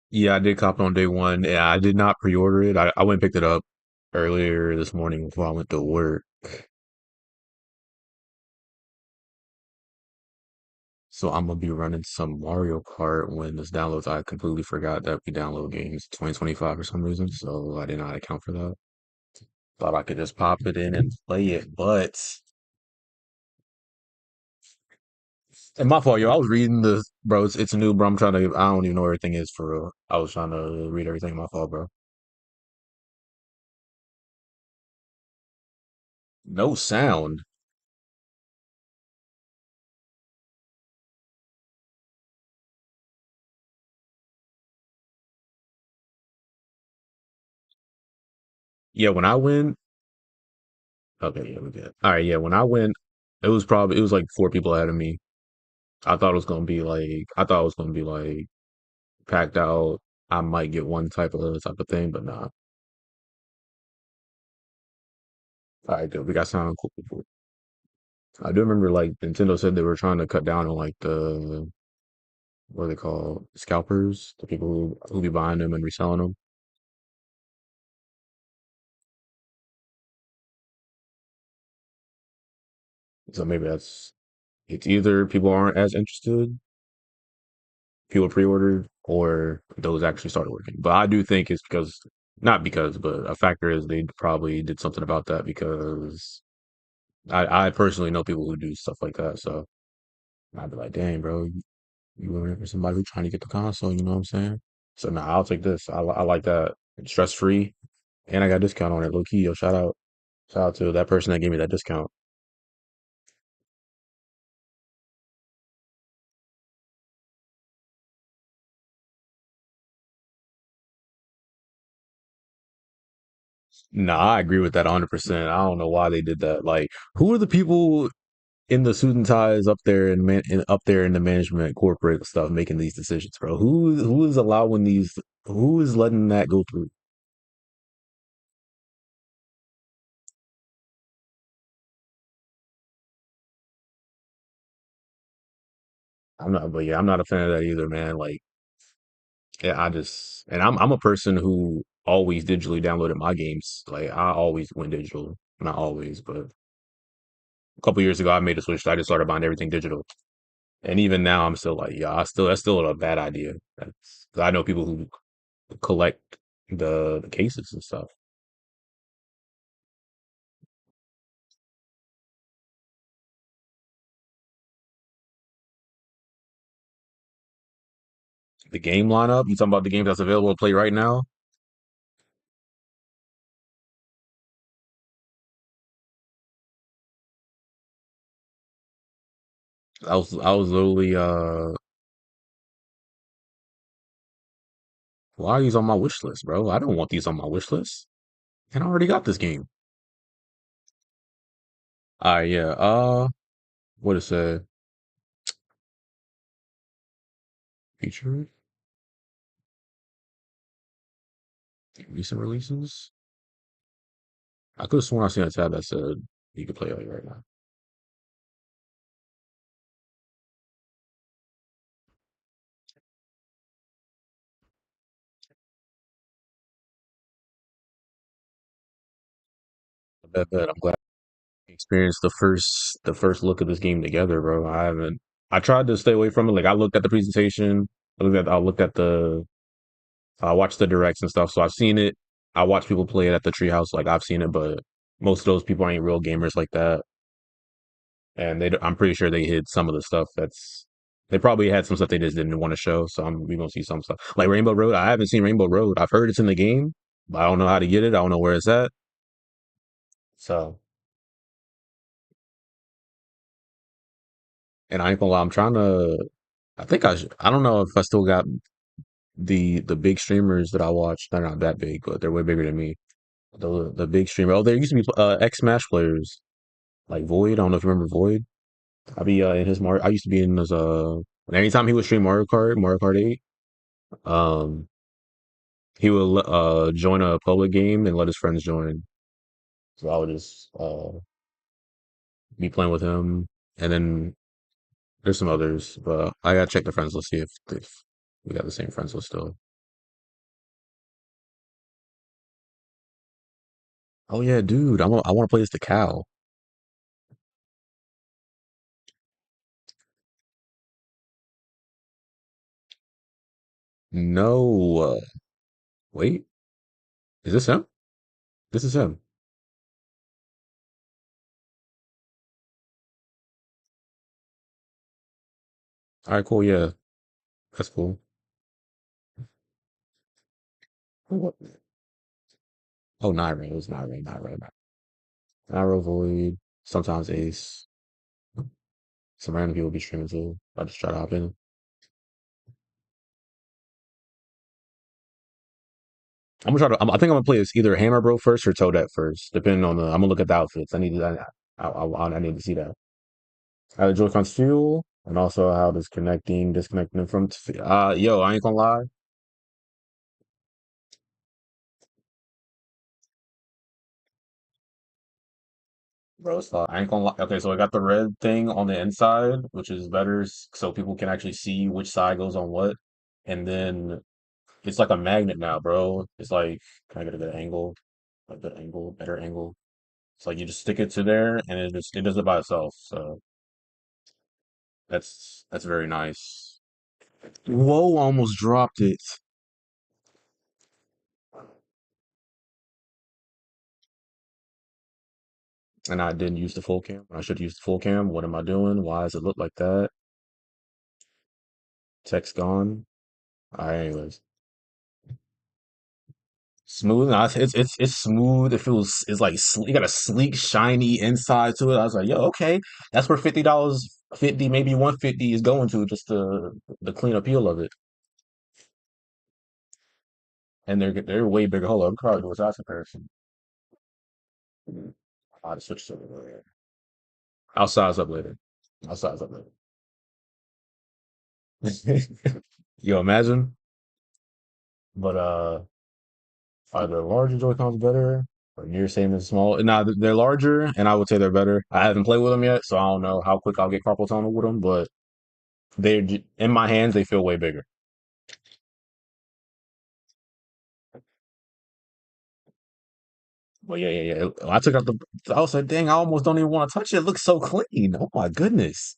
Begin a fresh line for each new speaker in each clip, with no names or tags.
Yeah, I did cop it on day one. Yeah, I did not pre-order it. I went and picked it up earlier this morning before I went to work. So I'm gonna be running some Mario Kart when this downloads. I completely forgot that we download games 2025 for some reason, so I did not account for that. Thought I could just pop it in and play it, but and my fault, yo. I was reading the bro. It's new, bro. I'm trying to. I don't even know where everything is for real. I was trying to read everything. My fault, bro. No sound. Yeah, when I went. Okay, yeah, we good. All right, yeah. When I went, it was like four people ahead of me. I thought it was gonna be like packed out. I might get one type of thing, but nah. All right, good. We got sound cool. I do remember like Nintendo said they were trying to cut down on like the what are they called? Scalpers, the people who be buying them and reselling them. So maybe it's either people aren't as interested, people pre-ordered, or those actually started working. But I do think it's because not because, but a factor is they probably did something about that because I personally know people who do stuff like that. So I'd be like, dang, bro, you were for somebody who's trying to get the console, you know what I'm saying? So nah, I'll take this. I like that. Stress free. And I got a discount on it. Low key, yo, shout out. Shout out to that person that gave me that discount. Nah, I agree with that 100%. I don't know why they did that. Like, who are the people in the suit and ties up there up there in the management corporate stuff making these decisions, bro? Who is allowing these? Who is letting that go through? I'm not, but yeah, I'm not a fan of that either, man. Like, yeah, and I'm a person who always digitally downloaded my games. Like, I always went digital, not always, but a couple years ago, I made a switch. I just started buying everything digital. And even now, I'm still like, yeah, that's still a bad idea. 'Cause I know people who collect the cases and stuff. The game lineup, you talking about the game that's available to play right now? I was literally why are these on my wish list, bro? I don't want these on my wish list. And I already got this game. Yeah. What it said? Feature recent releases. I could have sworn I seen a tab that said you could play it like right now. Bet. I'm glad we experienced the first look of this game together, bro. I haven't. I tried to stay away from it. Like I looked at the presentation. I looked at the. I watched the directs and stuff. So I've seen it. I watch people play it at the treehouse. Like I've seen it, but most of those people ain't real gamers like that. And I'm pretty sure they hid some of the stuff that's. They probably had some stuff they just didn't want to show. So we gonna see some stuff like Rainbow Road. I haven't seen Rainbow Road. I've heard it's in the game, but I don't know how to get it. I don't know where it's at. So, and I ain't gonna lie, I'm trying to. I think I don't know if I still got the big streamers that I watch. They're not that big, but they're way bigger than me. The big streamer. Oh, there used to be ex Smash players like Void. I don't know if you remember Void. I be in his Mario. I used to be in his Anytime he would stream Mario Kart 8, um, he would join a public game and let his friends join. So I would just be playing with him, and then there's some others, but I gotta check the friends list see if we got the same friends list still. Oh yeah, dude, I want to play as the cow. No, wait, is this him? This is him. All right, cool. Yeah, that's cool. What? Oh, Naira. It was Naira. Naira Void. Sometimes Ace. Some random people be streaming too. I just try to hop in. I'm gonna try to. I think I'm gonna play as either Hammer Bro first or Toadette first, depending on the. I'm gonna look at the outfits. I need to see that. How the Joy-Cons feel, and also how does connecting, disconnecting them from. Yo, I ain't gonna lie, bro. I ain't gonna lie. Okay, so I got the red thing on the inside, which is better, so people can actually see which side goes on what, and then it's like a magnet now, bro. It's like, can I get a good angle? A good angle, better angle. It's like you just stick it to there, and it does it by itself. So that's very nice. Whoa, almost dropped it. And I didn't use the full cam. I should use the full cam. What am I doing? Why does it look like that? Text gone. All right, anyways. Smooth. No, it's smooth. It feels it's like it got a sleek, shiny inside to it. I was like, yo, okay, that's where $50, 50 maybe 150 is going to, just the clean appeal of it. And they're way bigger. Hold on, I'm probably do a size comparison. I'll switch to it. I'll size up later. I'll size up later. Yo, imagine. But are the larger Joy-Cons better or near same as small? Nah, they're larger, and I would say they're better. I haven't played with them yet, so I don't know how quick I'll get carpal tunnel with them. But in my hands, they feel way bigger. But yeah. I took out the. I was like, dang, I almost don't even want to touch it. It looks so clean. Oh my goodness.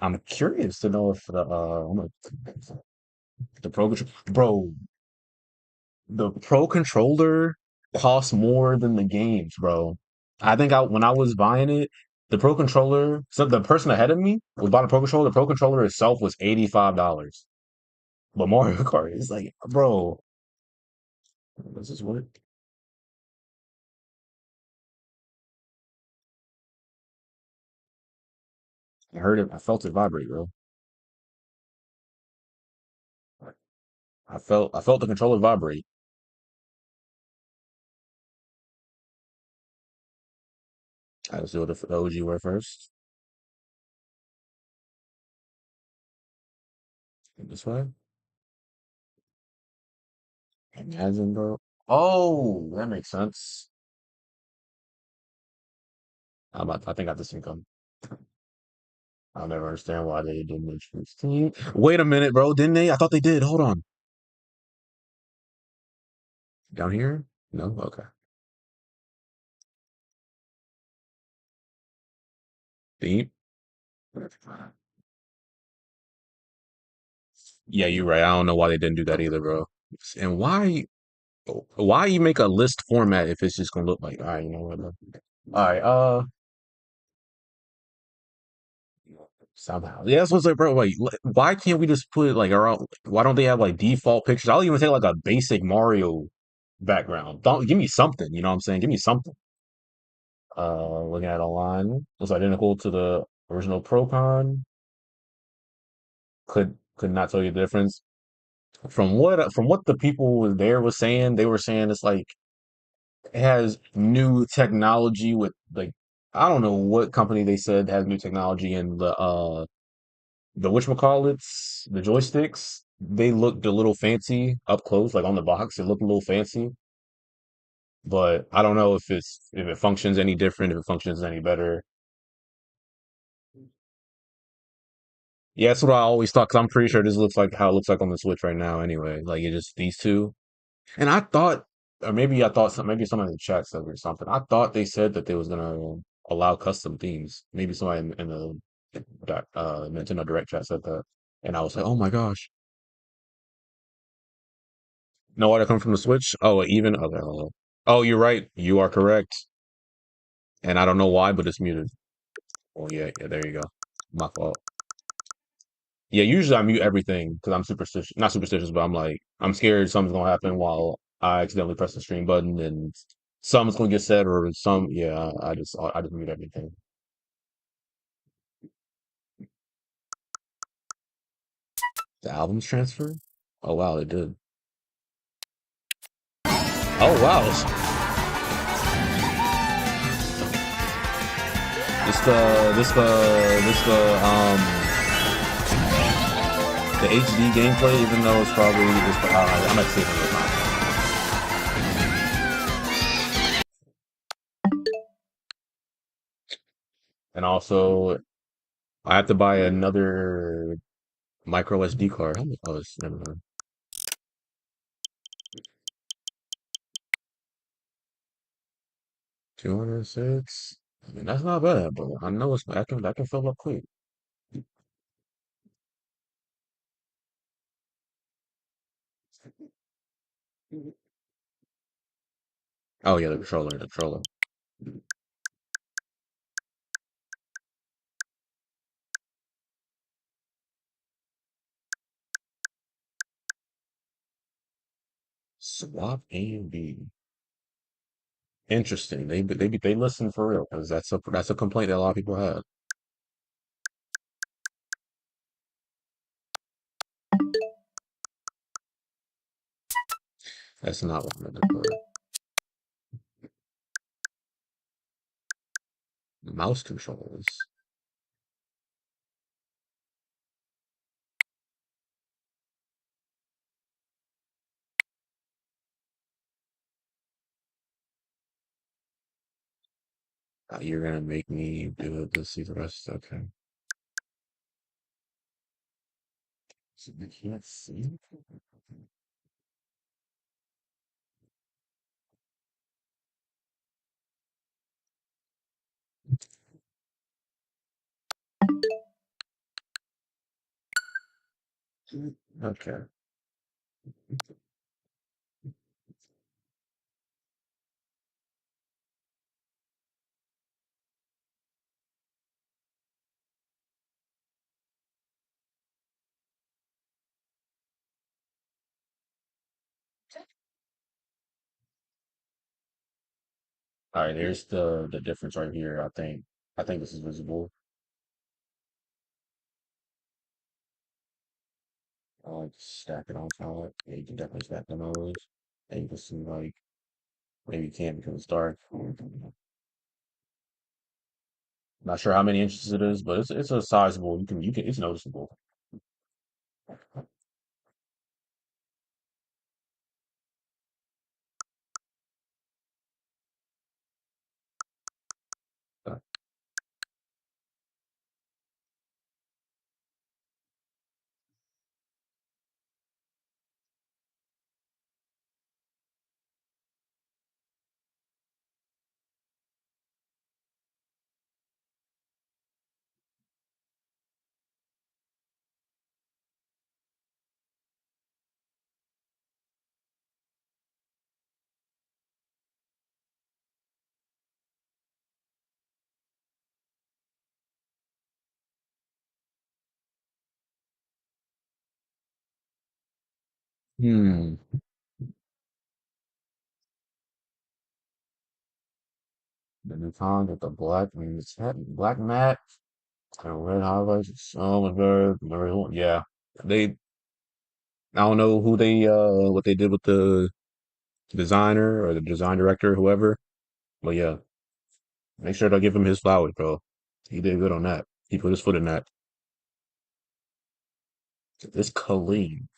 I'm curious to know if the bro, the pro controller costs more than the games, bro. I think when I was buying it, the pro controller, so the person ahead of me was buying a pro controller. The pro controller itself was $85. But Mario Kart is like, bro, this is what I heard it. I felt it vibrate, bro. I felt the controller vibrate. I was doing the OG way first. This way. Imagine, bro. Oh, that makes sense. I think I have to sync them. I'll never understand why they didn't introduce team. Wait a minute, bro. Didn't they? I thought they did. Hold on. Down here? No? Okay. Deep. Yeah, you're right. I don't know why they didn't do that either, bro. And why you make a list format if it's just gonna look like, all right, you know what? All right, somehow. Yeah, that's what's like, bro. Like, why can't we just put like around? Why don't they have like default pictures? I'll even take like a basic Mario background. Don't give me something. You know what I'm saying? Give me something. Looking at online, looks identical to the original Procon. Could not tell you the difference. From what the people was there was saying, they were saying it's like it has new technology with like I don't know what company they said has new technology in the whatchamacallits, the joysticks. They looked a little fancy up close, like on the box. It looked a little fancy, but I don't know if it functions any different, if it functions any better. Yeah, that's what I always thought. Cause I'm pretty sure this looks like how it looks like on the Switch right now. Anyway, like it just these two. And I thought or maybe I thought maybe someone in the chat said or something. I thought they said that they was gonna allow custom themes. Maybe somebody in the Nintendo Direct chat said that, and I was like, oh my gosh. No water come from the Switch? Oh, even okay. Oh, you're right. You are correct. And I don't know why, but it's muted. Oh yeah, yeah. There you go. My fault. Yeah, usually I mute everything because I'm superstitious. Not superstitious, but I'm like I'm scared something's gonna happen while I accidentally press the stream button and something's gonna get said or some. Yeah, I just mute everything. The albums transfer? Oh wow, it did. Oh wow, this the HD gameplay. Even though it's probably I'm at saving it now. And also I have to buy another micro SD card. How much? Oh, it's never mind. 206. I mean, that's not bad, but I know it's I can fill up quick. Oh yeah, the controller. Swap A and B. Interesting. They listen for real because that's a complaint that a lot of people have. That's not what I'm looking for. Mouse controls. You're gonna make me do it to see the rest. Okay. So we can't see. Okay. All right. There's the difference right here. I think this is visible. I like stack it on top. Yeah, you can definitely stack the nose. And you can see like maybe you can't because it's dark. Not sure how many inches it is, but it's a sizable. You can it's noticeable. Uh, Hmm. The new con with the black matte and red highlights. Oh my god. Yeah. They I don't know who they what they did with the designer or the design director, whoever. But yeah, make sure to give him his flowers, bro. He did good on that. He put his foot in that. It's clean.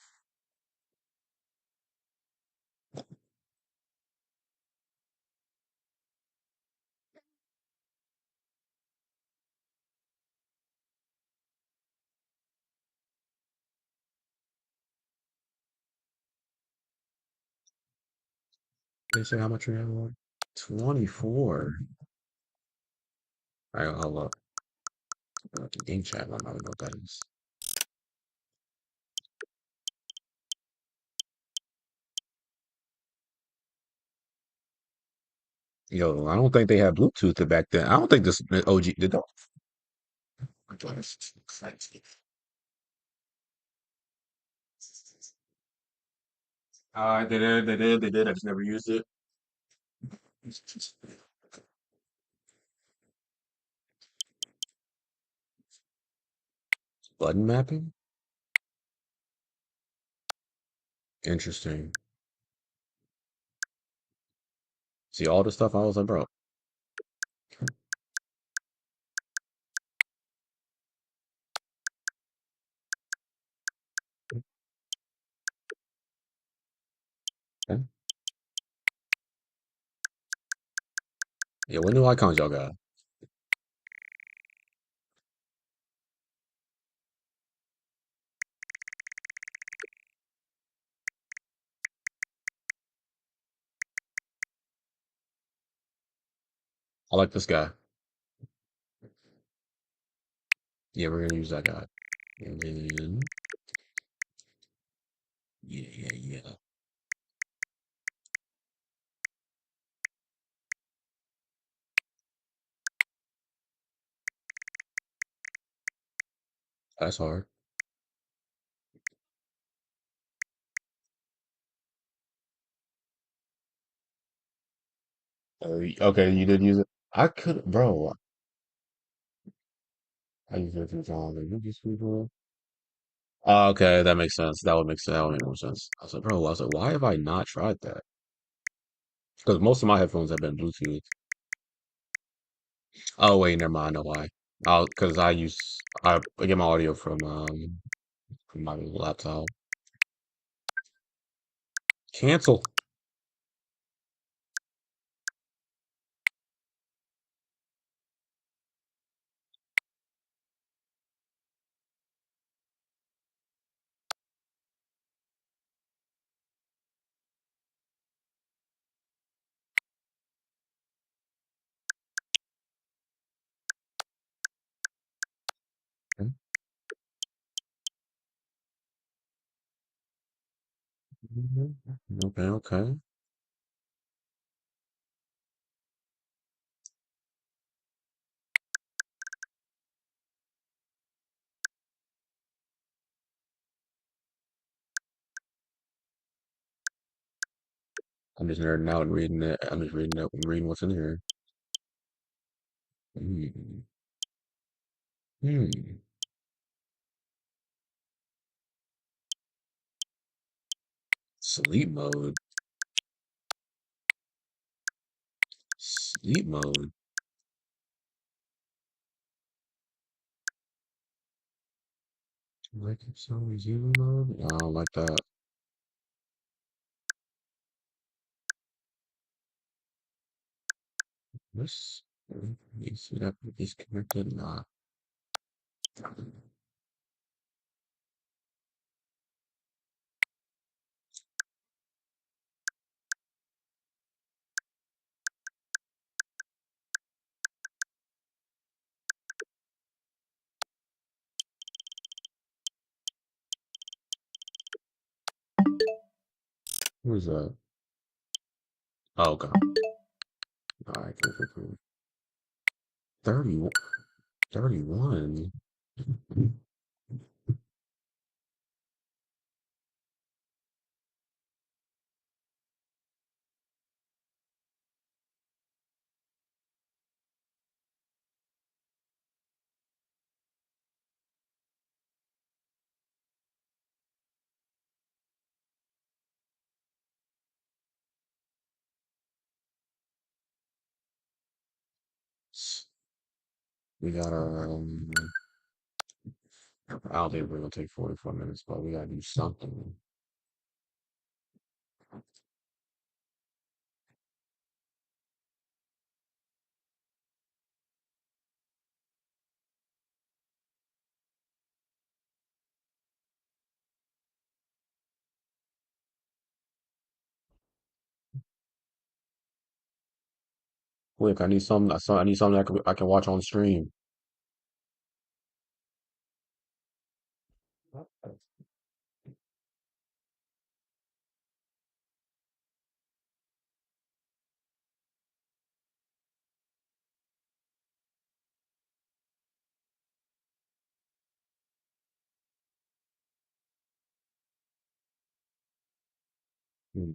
They say how much we have on? 24. All right, hold up. The game chat. I don't know what that is. Yo, I don't think they had Bluetooth back then. I don't think this OG did that. They did, they did. I just never used it. Button mapping? Interesting. See all the stuff I was like, bro. Okay. Yeah, what new icons y'all got? I like this guy. Yeah, we're gonna use that guy. And then yeah. That's hard. Okay, you did use it. I could, bro. I used it for John. Like, these people. Okay, that makes sense. That would make sense. That would make more sense. I was like, bro. I was like, why have I not tried that? Because most of my headphones have been Bluetooth. Oh wait, never mind. I know why. Because I get my audio from my laptop. Cancel. Okay, okay. I'm just nerding out and reading it. I'm just reading it and reading what's in here. Hmm. Hmm. Sleep mode. Sleep mode. Like so zero mode? I don't like that. This you see that is connected? Nah. Who's that? Oh, okay. All right, cool. 30, 31. We got I don't think we're gonna take 44 minutes, but we gotta do something. Quick, I need something. I need something I can watch on stream. Hmm.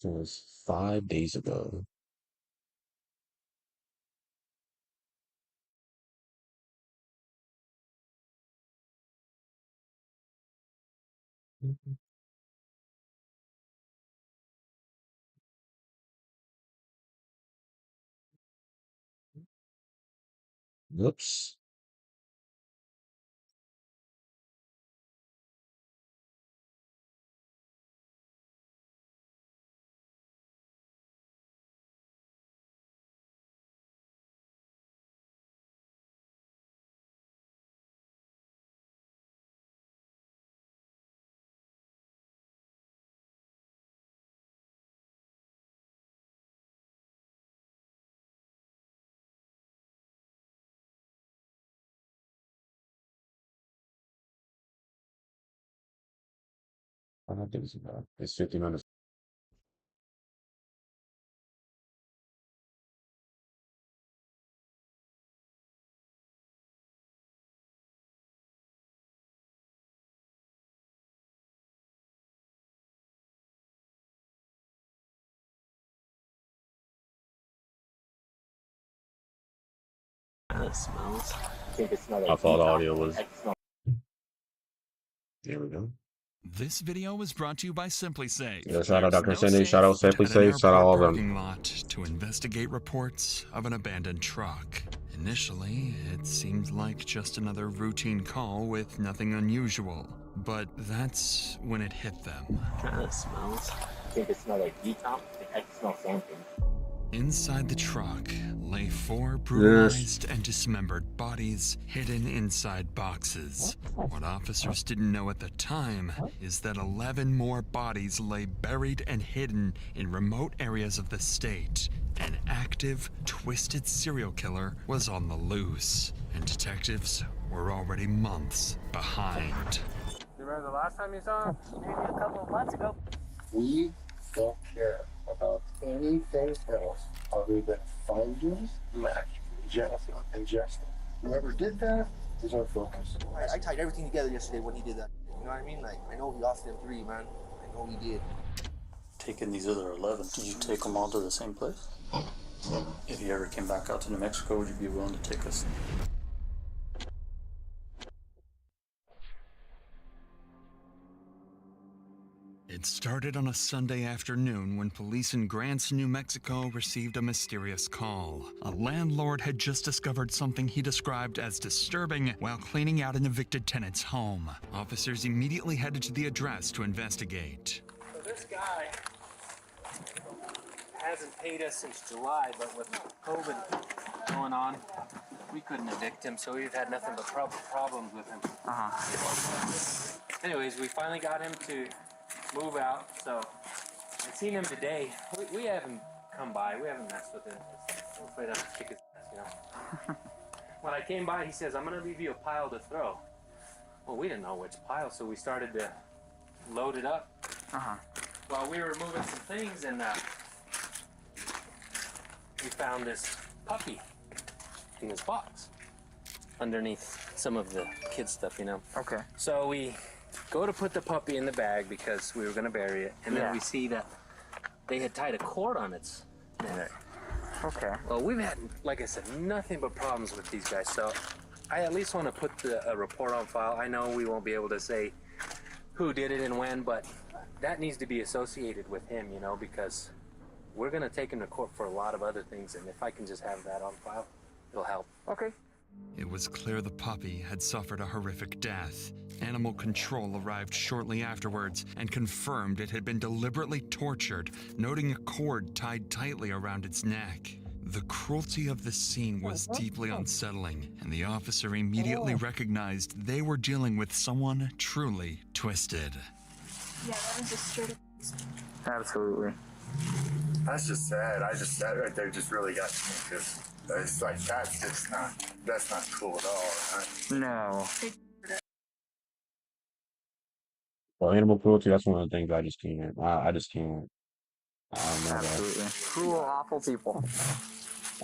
It was 5 days ago. Mhm. Whoops. I think it's 50 minutes.
That smells.
I thought audio was. There we go.
This video was brought to you by SimpliSafe.
Yeah, shout out
There's
Dr.
no
Cindy.
safe
Shout out
but
Simply
at an
Safe. Shout out
airport
all of them.
parking lot to investigate reports of an abandoned truck. Initially, it seemed like just another routine call with nothing unusual. But that's when it hit them.
That smells.
I think it smelled like decomp. I can smell something.
Inside the truck lay 4
Yes.
brutalized and dismembered bodies hidden inside boxes. What officers didn't know at the time is that 11 more bodies lay buried and hidden in remote areas of the state. An active, twisted serial killer was on the loose, and detectives were already months behind.
Remember the last time you saw him?
Maybe a couple of months ago.
We don't care about anything else other than finding, matching, ingesting, ingesting. Whoever did that is our focus.
I tied everything together yesterday when he did that. You know what I mean? Like, I know he lost them 3, man. I know he did.
Taking these other 11, did you take them all to the same place? If you ever came back out to New Mexico, would you be willing to take us?
It started on a Sunday afternoon when police in Grants, New Mexico received a mysterious call. A landlord had just discovered something he described as disturbing while cleaning out an evicted tenant's home. Officers immediately headed to the address to investigate.
So this guy hasn't paid us since July, but with COVID going on, we couldn't evict him, so we've had nothing but problems with him. Anyways, we finally got him to move out, so I seen him today. We haven't come by, we haven't messed with him. I'm afraid I'm gonna kick his ass, you know. When I came by, he says, I'm gonna leave you a pile to throw. Well, we didn't know which pile, so we started to load it up. While we were moving some things, and we found this puppy in this box underneath some of the kid stuff, you know.
Okay.
So we go to put the puppy in the bag because we were going to bury it, and then we see that they had tied a cord on its neck.
Okay.
Well, we've had, like I said, nothing but problems with these guys, so I at least want to put a report on file. I know we won't be able to say who did it and when, but that needs to be associated with him, you know, because we're going to take him to court for a lot of other things, and if I can just have that on file, it'll help.
Okay.
It was clear the puppy had suffered a horrific death. Animal control arrived shortly afterwards and confirmed it had been deliberately tortured, noting a cord tied tightly around its neck. The cruelty of the scene was deeply unsettling, and the officer immediately recognized they were dealing with someone truly twisted.
Yeah, that was just straight up.
Absolutely.
That's just sad. That right there just really got to me because it's like, that's not cool at all, right?
No.
Well, animal cruelty, that's one of the things I just can't. I just can't. I don't know that.
Absolutely. Cruel, awful people.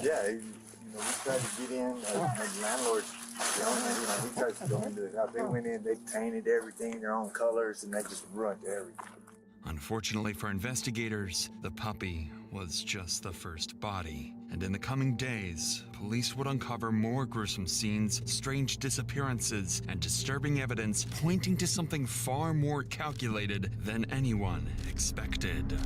Yeah, we tried to get in, like landlords, we tried to go into the house. They went in, they painted everything their own colors, and they just ruined everything.
Unfortunately for investigators, the puppy was just the first body. And in the coming days, police would uncover more gruesome scenes, strange disappearances, and disturbing evidence pointing to something far more calculated than anyone expected.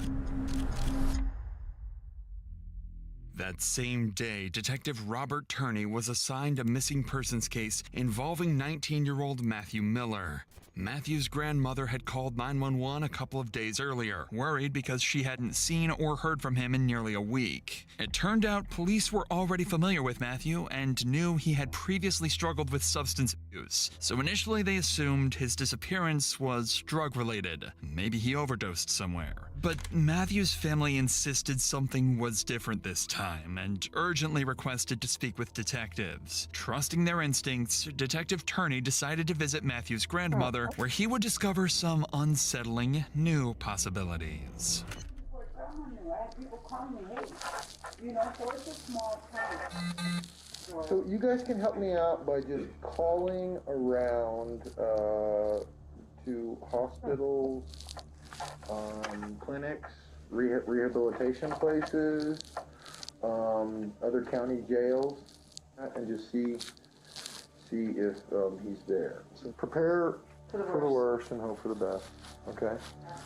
That same day, Detective Robert Turney was assigned a missing persons case involving 19-year-old Matthew Miller. Matthew's grandmother had called 911 a couple of days earlier, worried because she hadn't seen or heard from him in nearly a week. It turned out police were already familiar with Matthew and knew he had previously struggled with substance abuse, so initially they assumed his disappearance was drug-related. Maybe he overdosed somewhere. But Matthew's family insisted something was different this time and urgently requested to speak with detectives. Trusting their instincts, Detective Turney decided to visit Matthew's grandmother, where he would discover some unsettling new possibilities.
So you guys can help me out by just calling around to hospitals, clinics, rehabilitation places, other county jails, and just see if he's there. So prepare for the worst and hope for the best. Okay,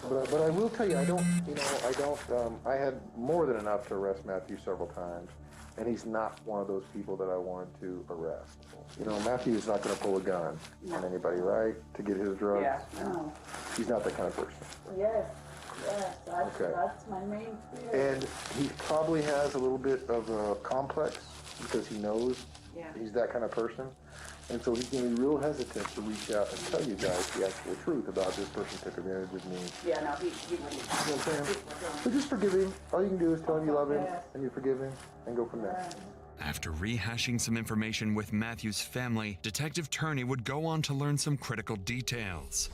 but I will tell you, I had more than enough to arrest Matthew several times, and he's not one of those people that I wanted to arrest. Matthew is not going to pull a gun on anybody, right, to get his drugs.
Yeah, no.
He's not that kind of person.
Yes, that's my main fear.
And he probably has a little bit of a complex because he knows he's that kind of person. And so he's going to be real hesitant to reach out and tell you guys the actual truth about this person took advantage of me.
Yeah, no, he
You know what I'm saying? So just forgive him. All you can do is tell him you love him and you forgive him and go from there.
After rehashing some information with Matthew's family, Detective Turney would go on to learn some critical details.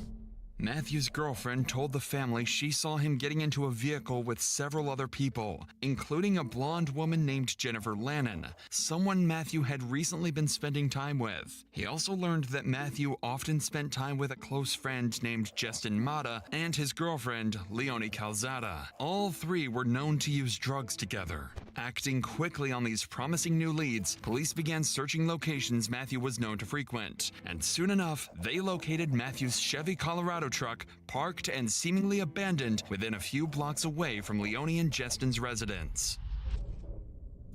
Matthew's girlfriend told the family she saw him getting into a vehicle with several other people, including a blonde woman named Jennifer Lannon, someone Matthew had recently been spending time with. He also learned that Matthew often spent time with a close friend named Justin Mata and his girlfriend, Leonie Calzada. All three were known to use drugs together. Acting quickly on these promising new leads, police began searching locations Matthew was known to frequent, and soon enough, they located Matthew's Chevy Colorado truck parked and seemingly abandoned within a few blocks away from Leonie and Justin's residence.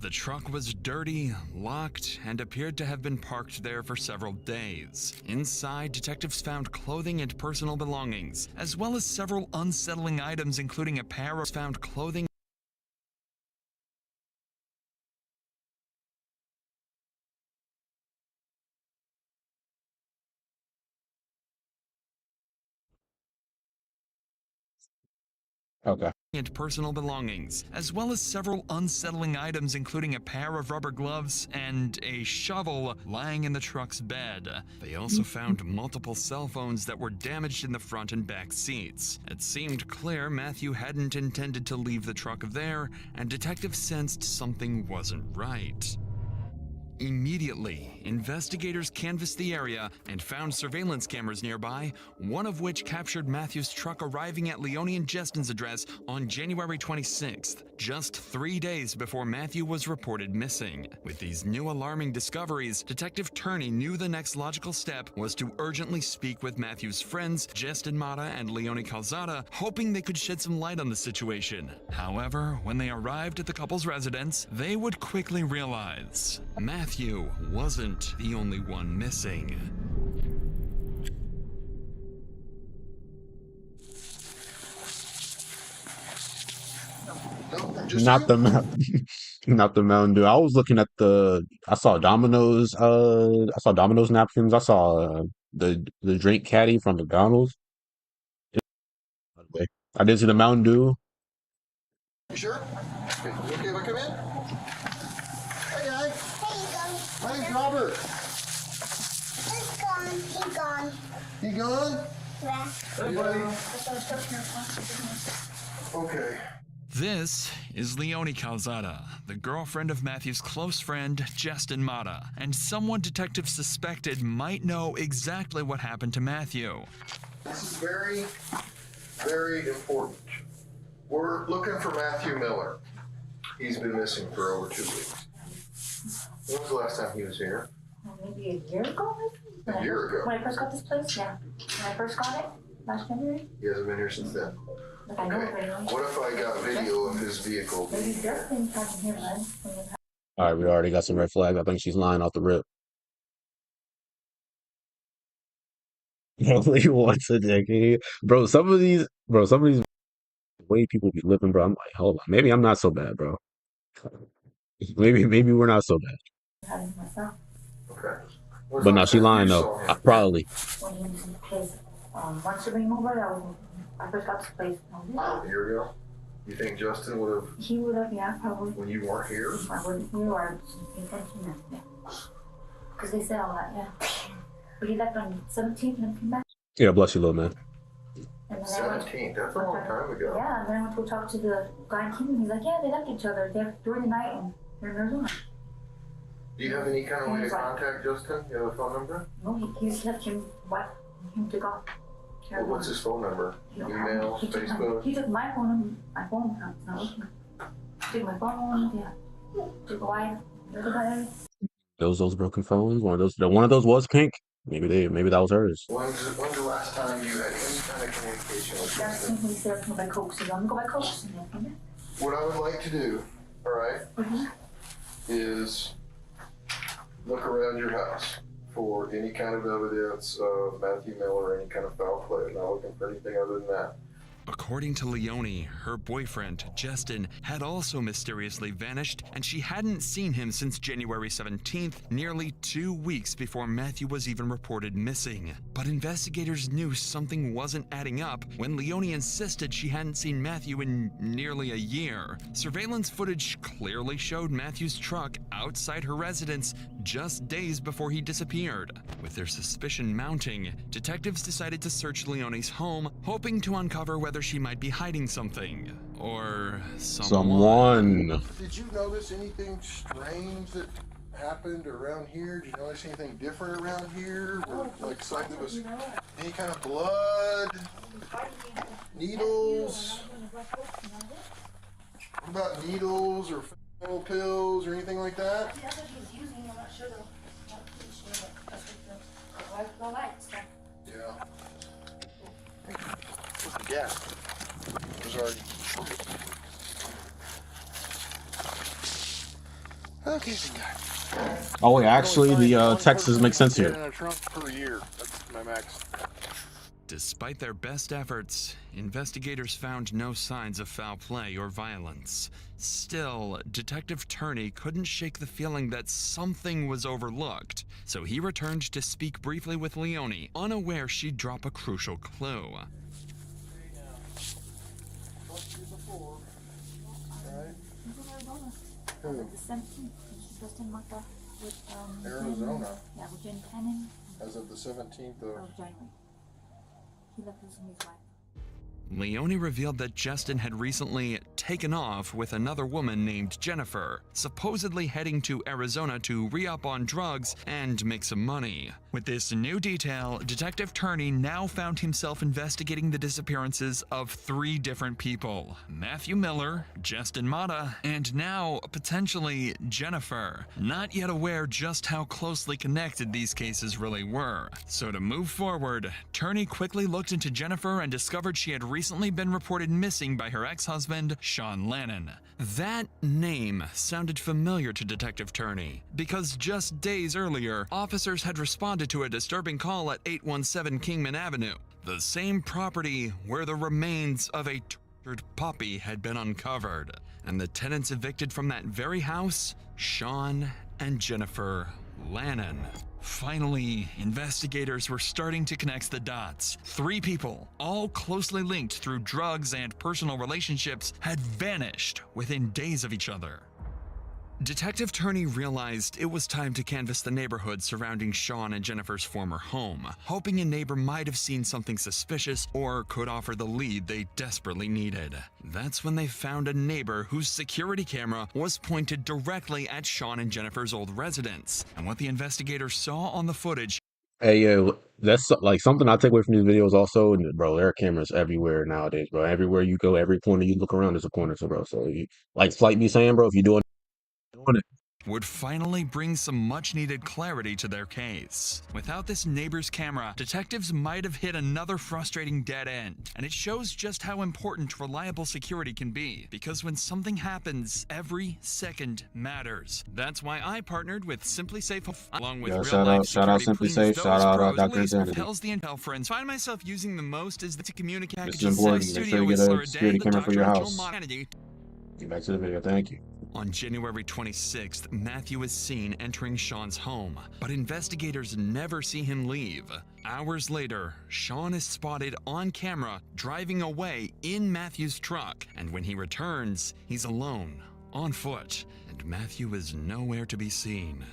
The truck was dirty, locked, and appeared to have been parked there for several days. Inside, detectives found clothing and personal belongings, as well as several unsettling items, including a pair of found clothing.
Okay.
And personal belongings, as well as several unsettling items, including a pair of rubber gloves and a shovel lying in the truck's bed. They also found multiple cell phones that were damaged in the front and back seats. It seemed clear Matthew hadn't intended to leave the truck there, and detectives sensed something wasn't right. Immediately, investigators canvassed the area and found surveillance cameras nearby, one of which captured Matthew's truck arriving at Leone and Justin's address on January 26th, just 3 days before Matthew was reported missing. With these new alarming discoveries, Detective Turney knew the next logical step was to urgently speak with Matthew's friends, Justin Mata and Leone Calzada, hoping they could shed some light on the situation. However, when they arrived at the couple's residence, they would quickly realize Matthew wasn't the only one missing.
Not the not the Mountain Dew. I was looking at I saw Domino's napkins. I saw the drink caddy from McDonald's. By the way, I didn't see the Mountain Dew.
You sure? Okay, you okay if I come in? Hey, guys. Hey, my name's Robert.
He's gone. He's gone.
You gone?
Yeah.
Hey, buddy. Okay.
This is Leone Calzada, the girlfriend of Matthew's close friend, Justin Mata, and someone detectives suspected might know exactly what happened to Matthew.
This is very, very important. We're looking for Matthew Miller. He's been missing for over 2 weeks. When was the last time he was here?
Maybe a year ago?
A year ago.
When I first got this place, yeah. When I first got it, last January.
He hasn't been here since then.
Like I know
Okay.
very well.
What if I got video of his vehicle?
Maybe Justin hasn't here, man.
All right, we already got some red flags. I think she's lying off the rip. Only once a decade, bro. Some of these way people be living, bro. I'm like, hold on, maybe I'm not so bad, bro. Maybe we're not so bad.
Myself.
Okay.
But no, she lying though. Probably.
When he was in his once to bring over, I first got this place.
A year ago? You think Justin would have,
He would have, yeah, probably.
when you weren't here?
If I wasn't here or intention, yeah. Because they said all that, yeah. But he left on 17th and then came back.
Yeah, bless you, little man.
And then I went,
17th, that's a long time ago.
yeah, and then I went to talk to the guy in Kingman. He's like, yeah, they left each other during the night and they're in Arizona.
Do you have any kind of way to contact Justin? You have a phone number?
No, he just left him to go.
Well, what's his phone number? Email,
He took
Facebook?
He took my phone, it's not working. He took my phone, yeah. Took a wife,
Those broken phones. One of those was pink. Maybe that was hers.
When's the last time you had any kind of communication with
That's
Justin?
when he said, go by Coke. So I'm gonna go by Coke. And then from there.
What I would like to do, all right, is look around your house for any kind of evidence of Matthew Miller, any kind of foul play. I'm not looking for anything other than that.
According to Leone, her boyfriend, Justin, had also mysteriously vanished, and she hadn't seen him since January 17th, nearly 2 weeks before Matthew was even reported missing. But investigators knew something wasn't adding up when Leone insisted she hadn't seen Matthew in nearly a year. Surveillance footage clearly showed Matthew's truck outside her residence just days before he disappeared. With their suspicion mounting, detectives decided to search Leone's home, hoping to uncover whether she might be hiding something. Or someone.
Did you notice anything strange that happened around here? Did you notice anything different around here? Like signs of any kind of blood? Needles? What about needles or fentanyl pills or anything like that?
That's what he was using. I'm not sure though. Not pretty sure, but that's what the lights.
Yeah. What's the gas? It was already. Okay, guy.
Oh wait, actually, the Texas makes sense here.
In a trunk per year. That's my max.
Despite their best efforts, investigators found no signs of foul play or violence. Still, Detective Turney couldn't shake the feeling that something was overlooked, so he returned to speak briefly with Leone, unaware she'd drop a crucial clue.
The 17th, she's just in Mata with
Arizona.
Yeah, with Jen Cannon.
As of the 17th
Of January. He left us and his wife.
Leone revealed that Justin had recently taken off with another woman named Jennifer, supposedly heading to Arizona to re-up on drugs and make some money. With this new detail, Detective Turney now found himself investigating the disappearances of 3 different people: Matthew Miller, Justin Mata, and now, potentially, Jennifer. Not yet aware just how closely connected these cases really were. So to move forward, Turney quickly looked into Jennifer and discovered she had recently been reported missing by her ex-husband, Sean Lannon. That name sounded familiar to Detective Turney, because just days earlier, officers had responded to a disturbing call at 817 Kingman Avenue, the same property where the remains of a tortured puppy had been uncovered. And the tenants evicted from that very house, Sean and Jennifer Lannon. Finally, investigators were starting to connect the dots. 3 people, all closely linked through drugs and personal relationships, had vanished within days of each other. Detective Turney realized it was time to canvass the neighborhood surrounding Sean and Jennifer's former home, hoping a neighbor might have seen something suspicious or could offer the lead they desperately needed. That's when they found a neighbor whose security camera was pointed directly at Sean and Jennifer's old residence. And what the investigators saw on the footage.
Hey, yeah, that's like something I take away from these videos also. And bro, there are cameras everywhere nowadays, bro. Everywhere you go, every corner you look around, there's a corner. So, bro, so you, like Flight be saying, bro, if you're doing it.
Would finally bring some much-needed clarity to their case. Without this neighbor's camera, detectives might have hit another frustrating dead end, and it shows just how important reliable security can be, because when something happens, every second matters. That's why I partnered with Simply Safe, along with real-life security
Simply
queens,
Safe,
those
shout out
pros,
Dr.
police,
Insanity.
propels the intel friends. Find myself using the most is to communicate.
This is important. Make sure you get a security camera for your house. Get back to the video. Thank you.
On January 26th, Matthew is seen entering Sean's home, but investigators never see him leave. Hours later, Sean is spotted on camera driving away in Matthew's truck, and when he returns, he's alone, on foot, and Matthew is nowhere to be seen.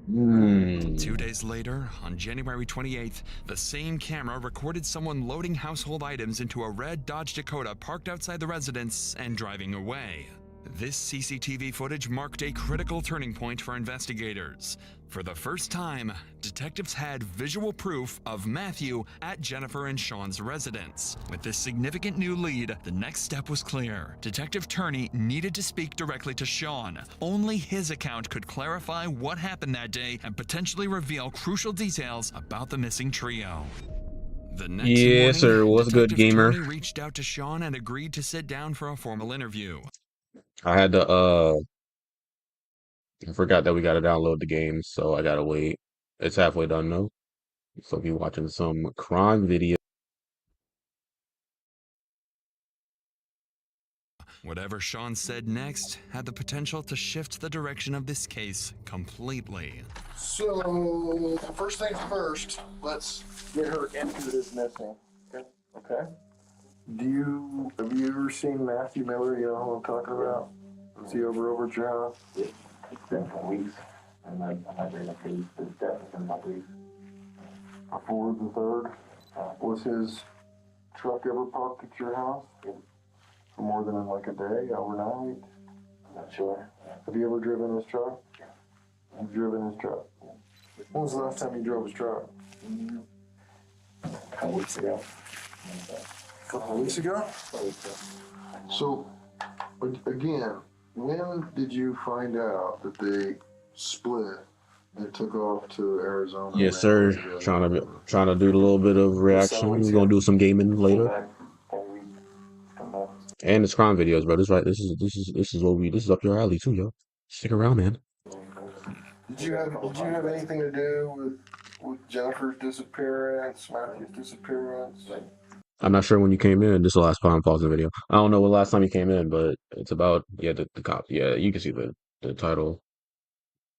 2 days later, on January 28th, the same camera recorded someone loading household items into a red Dodge Dakota parked outside the residence and driving away. This CCTV footage marked a critical turning point for investigators. For the first time, detectives had visual proof of Matthew at Jennifer and Sean's residence. With this significant new lead, the next step was clear. Detective Turney needed to speak directly to Sean. Only his account could clarify what happened that day and potentially reveal crucial details about the missing trio. The next morning,
sir. What's good,
Detective
gamer?
Turney reached out to Sean and agreed to sit down for a formal interview.
I had to I forgot that we gotta download the game, so I gotta wait. It's halfway done though. So if you're watching some crime video.
Whatever Sean said next had the potential to shift the direction of this case completely.
So, first things first, let's get her into this missing. Okay? Have you ever seen Matthew Miller? You know who I'm talking about? Was he over at your house?
Yeah. It's been for weeks. And I'm not very lucky. It's definitely been my week.
A fourth and third? Was his truck ever parked at your house?
Yeah.
For more than like a day, overnight?
I'm not sure.
Have you ever driven his truck?
Yeah.
You've driven his truck?
Yeah.
When was the last time you drove his truck?
A couple weeks ago.
A couple of weeks ago? So, again, when did you find out that they split and took off to Arizona?
Yes, sir. Trying to do a little bit of reaction. We're gonna do some gaming later. And it's crime videos, bro. This is right. This is up your alley too, yo. Stick around, man.
Did you have anything to do with Jennifer's disappearance, Matthew's disappearance?
I'm not sure when you came in. This is the last time I'm pausing the video. I don't know what last time you came in, but it's about the cop. Yeah, you can see the title.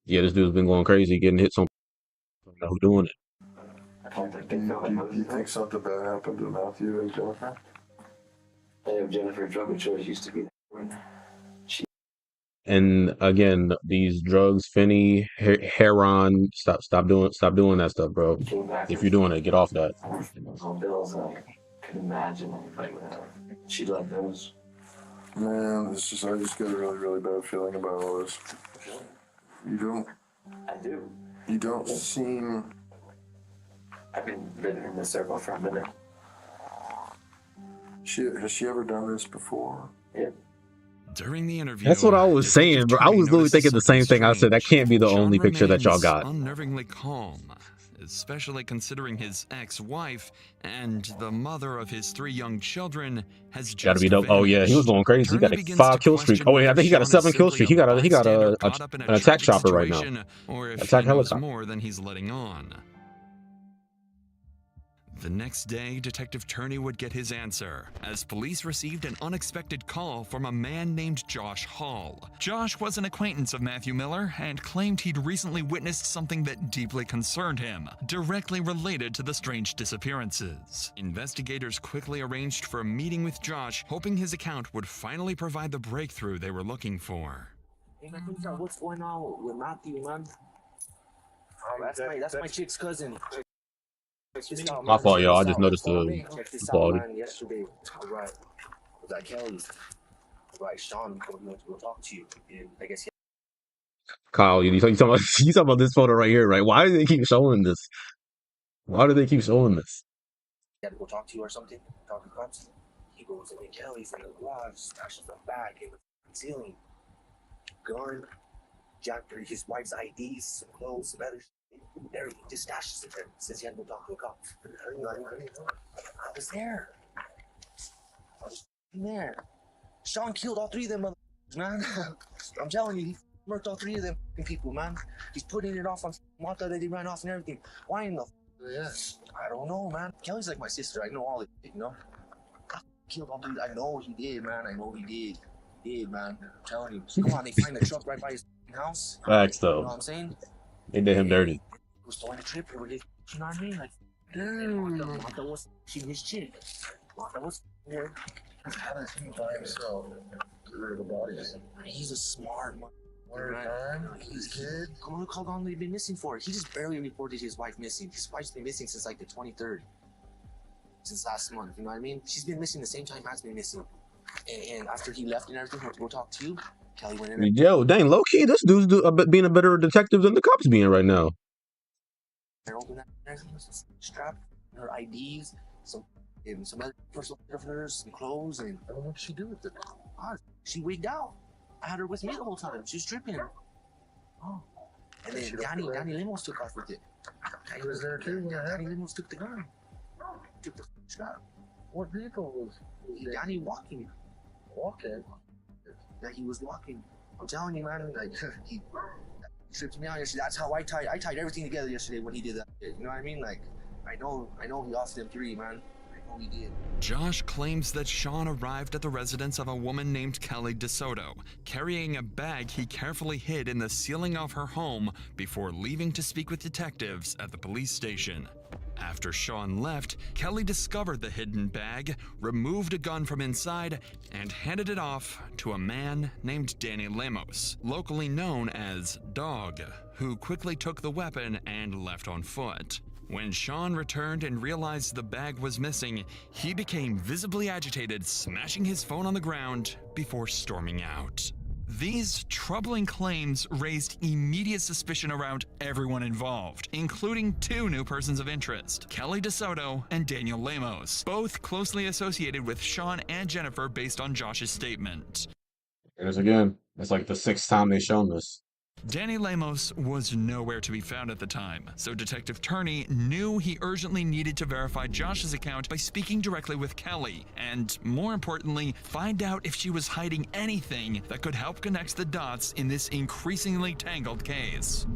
Yeah, this dude's been going crazy, getting hit. Some I don't know who doing it.
Do you think something bad happened to Matthew and Jennifer?
I know Jennifer's drug of choice used to be.
And again, these drugs, Finney, heroin, stop doing that stuff, bro. If you're doing it, get off that.
On bills, I couldn't imagine anybody would have. She loved those.
Man, it's just I just got a really, really bad feeling about all this. You don't.
I do.
You don't seem.
I've been living in this circle for a minute.
Has she ever done this before?
Yeah.
During the interview,
That's what I was saying, bro. I
Turney
was literally
noticed
thinking the
something
same thing. I said that
strange.
can't be the
Sean
only picture that y'all
remains
got.
unnervingly calm, especially considering his ex-wife and the mother of his 3 young children has
Gotta
just
be dope. Oh yeah, he was
vanished.
going crazy. He
Turney
got a
begins
5
to
kill streak.
question
Oh wait, I
whether
think he got a
Sean is
7 kill
simply
streak. He got
bystander
a
caught up in a
an attack
tragic
chopper right now.
situation, or if
Attack
he knows
helicopter.
more than he's letting on. The next day, Detective Turney would get his answer, as police received an unexpected call from a man named Josh Hall. Josh was an acquaintance of Matthew Miller and claimed he'd recently witnessed something that deeply concerned him, directly related to the strange disappearances. Investigators quickly arranged for a meeting with Josh, hoping his account would finally provide the breakthrough they were looking for.
Hey man, what's going on with Matthew, man? That's my chick's cousin.
My fault, y'all. I just noticed
Check
the
this out,
quality.
man. Yesterday, alright, was at Kelly's. Alright, Sean told me to go talk to you. And I guess he
Kyle, you talking about you talking about this photo right here, right? Why do they keep showing this? Why do they keep showing this?
had to go talk to you or something. Talk to cops. He goes in Kelly's in the garage, stashes the bag in the ceiling. Gun, jacked his wife's IDs, some clothes, some other shit. Everything, just stashes it there since he had to go talk to the cops. I was there. I was there. Sean killed all 3 of them motherfuckers, man. I'm telling you, he murked all 3 of them people, man. He's putting it off on Martha that he ran off and everything. Why in the I don't know, man. Kelly's like my sister. I know all it, you know. I killed all 3. I know he did, man. I know he did. He did, man. I'm telling you. Come on, they find the truck right by his house.
Facts,
You know
though.
what I'm saying?
They did him dirty.
He was throwing a trip over his, you know what I mean? Like, damn. Martha was she his chick. Martha was here.
How does he by himself get rid of the bodies?
He's a smart man.
One at a time? He's kid?
Come on, look how long they've been missing for. He just barely reported his wife missing. His wife's been missing since like the 23rd. Since last month, you know what I mean? She's been missing the same time Matt's been missing. And after he left and everything, went to go talk to you, Kelly went in there.
Yo, dang, low key, this dude's being a better detective than the cops being right now.
Opened that everything was strapped, her IDs, some other personal stuff of hers, some clothes, and
What did she do with it?
she wigged out. I had her with me the whole time. She was tripping. Oh. And then Danny Limos took off with it.
He was there too when it
Danny
happened?
Limos took the gun. Took the strap.
What vehicle was
Danny walking.
walking?
That he was walking. I'm telling you, man, like he tripped me out yesterday. That's how I tied everything together yesterday when he did that. You know what I mean? Like, I know he offered them 3, man. I know he did.
Josh claims that Sean arrived at the residence of a woman named Kelly DeSoto, carrying a bag he carefully hid in the ceiling of her home before leaving to speak with detectives at the police station. After Sean left, Kelly discovered the hidden bag, removed a gun from inside, and handed it off to a man named Danny Lemos, locally known as Dog, who quickly took the weapon and left on foot. When Sean returned and realized the bag was missing, he became visibly agitated, smashing his phone on the ground before storming out. These troubling claims raised immediate suspicion around everyone involved, including 2 new persons of interest, Kelly DeSoto and Daniel Lemos, both closely associated with Sean and Jennifer based on Josh's statement.
Here's again. It's like the 6th time they've shown this.
Danny Lemos was nowhere to be found at the time, so Detective Turney knew he urgently needed to verify Josh's account by speaking directly with Kelly, and more importantly, find out if she was hiding anything that could help connect the dots in this increasingly tangled case.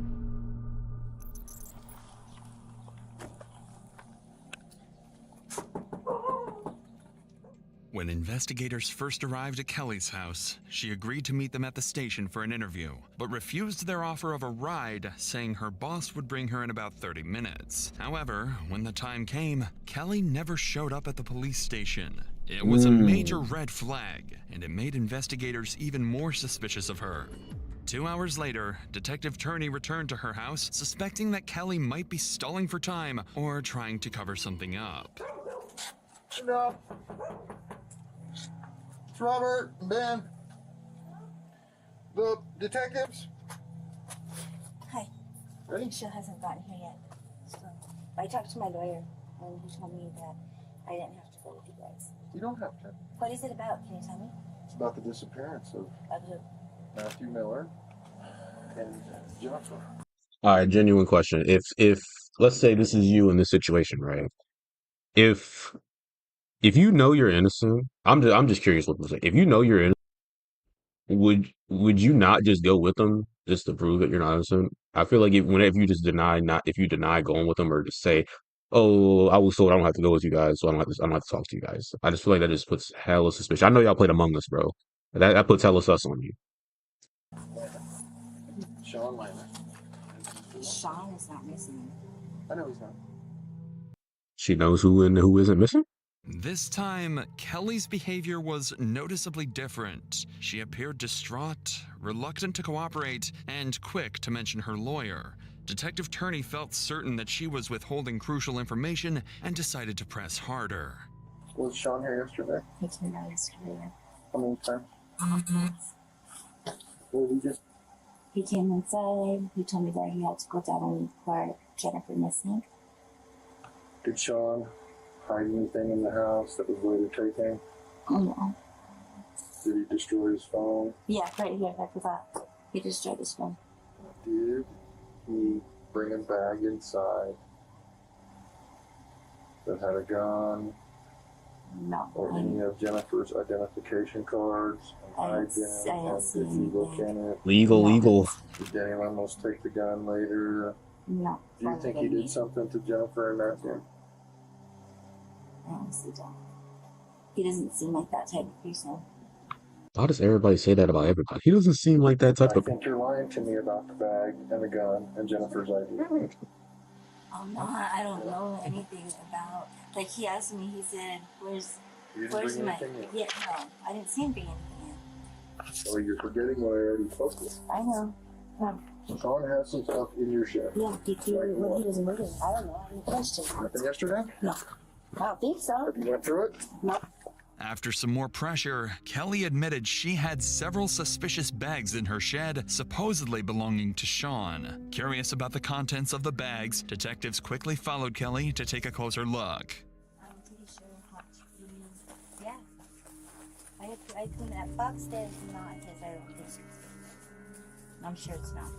When investigators first arrived at Kelly's house, she agreed to meet them at the station for an interview, but refused their offer of a ride, saying her boss would bring her in about 30 minutes. However, when the time came, Kelly never showed up at the police station. It was a major red flag, and it made investigators even more suspicious of her. 2 hours later, Detective Turney returned to her house, suspecting that Kelly might be stalling for time or trying to cover something up.
No. It's Robert, Ben. The detectives.
Hi.
Ready?
She hasn't gotten here yet. So I talked to my lawyer, and he told me that I didn't have to go with you guys.
You don't have to.
What is it about? Can you tell me?
It's about the disappearance of
who?
Matthew Miller and Jennifer.
All right, genuine question. If let's say this is you in this situation, right? If if you know you're innocent, I'm just curious what to say. If you know you're innocent, would you not just go with them just to prove that you're not innocent? I feel like whenever you just deny not if you deny going with them or just say, "Oh, I was told I don't have to go with you guys, so I don't have to talk to you guys." I just feel like that just puts hella suspicion. I know y'all played Among Us, bro. That puts hella sus on you.
Sean Liner.
Sean is not missing.
I know he's not.
She knows who and who isn't missing.
This time, Kelly's behavior was noticeably different. She appeared distraught, reluctant to cooperate, and quick to mention her lawyer. Detective Turney felt certain that she was withholding crucial information and decided to press harder.
Was Sean here yesterday?
He came out yesterday.
How many times? What did he do?
He came inside. He told me that he had to go down and inquire Jennifer missing.
Did Sean hide anything in the house that was later taken?
No.
Did he destroy his phone?
Yeah, right here. I forgot. He destroyed his phone.
Did he bring a bag inside that had a gun
No.
or any of Jennifer's identification cards?
I
Did
didn't see
you look
anything.
in it?
Legal.
Did Danny Lemos take the gun later?
No.
Do you think he did something to Jennifer and Matthew?
I honestly don't. He doesn't seem like that type of person.
Why does everybody say that about everybody? He doesn't seem like that type
I
of.
think you're lying to me about the bag and the gun and Jennifer's ID.
Oh no, I don't know anything about. Like he asked me, he said, "Where's
You didn't
my?"
bring anything in.
Yeah, no, I didn't see him bring anything in.
Oh, you're forgetting what I already spoke with.
I know.
Sean has some stuff in your shed.
Yeah, he when he was moving. I don't know. I have a question.
Nothing yesterday?
No, I don't think so.
Have you went through it?
No.
After some more pressure, Kelly admitted she had several suspicious bags in her shed, supposedly belonging to Sean. Curious about the contents of the bags, detectives quickly followed Kelly to take a closer look.
I'm pretty sure yeah. I cleaned that box there is not his. I don't think. I'm sure it's not.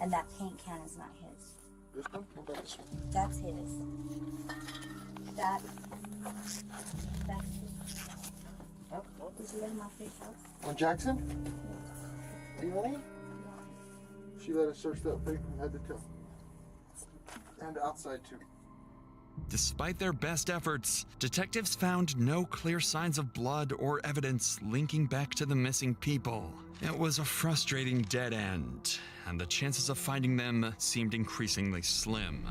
And that paint can is not his.
This one? What about this one?
That's his. That's his. Oh, did you let him off his house?
On Jackson? Really? She let us search that thing from head to toe. And outside too.
Despite their best efforts, detectives found no clear signs of blood or evidence linking back to the missing people. It was a frustrating dead end, and the chances of finding them seemed increasingly slim.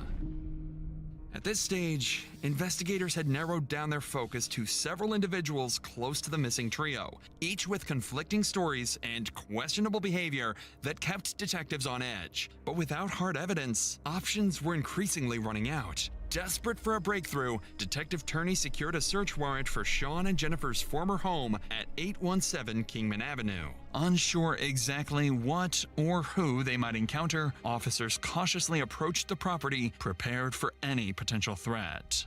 At this stage, investigators had narrowed down their focus to several individuals close to the missing trio, each with conflicting stories and questionable behavior that kept detectives on edge. But without hard evidence, options were increasingly running out. Desperate for a breakthrough, Detective Turney secured a search warrant for Sean and Jennifer's former home at 817 Kingman Avenue. Unsure exactly what or who they might encounter, officers cautiously approached the property, prepared for any potential threat.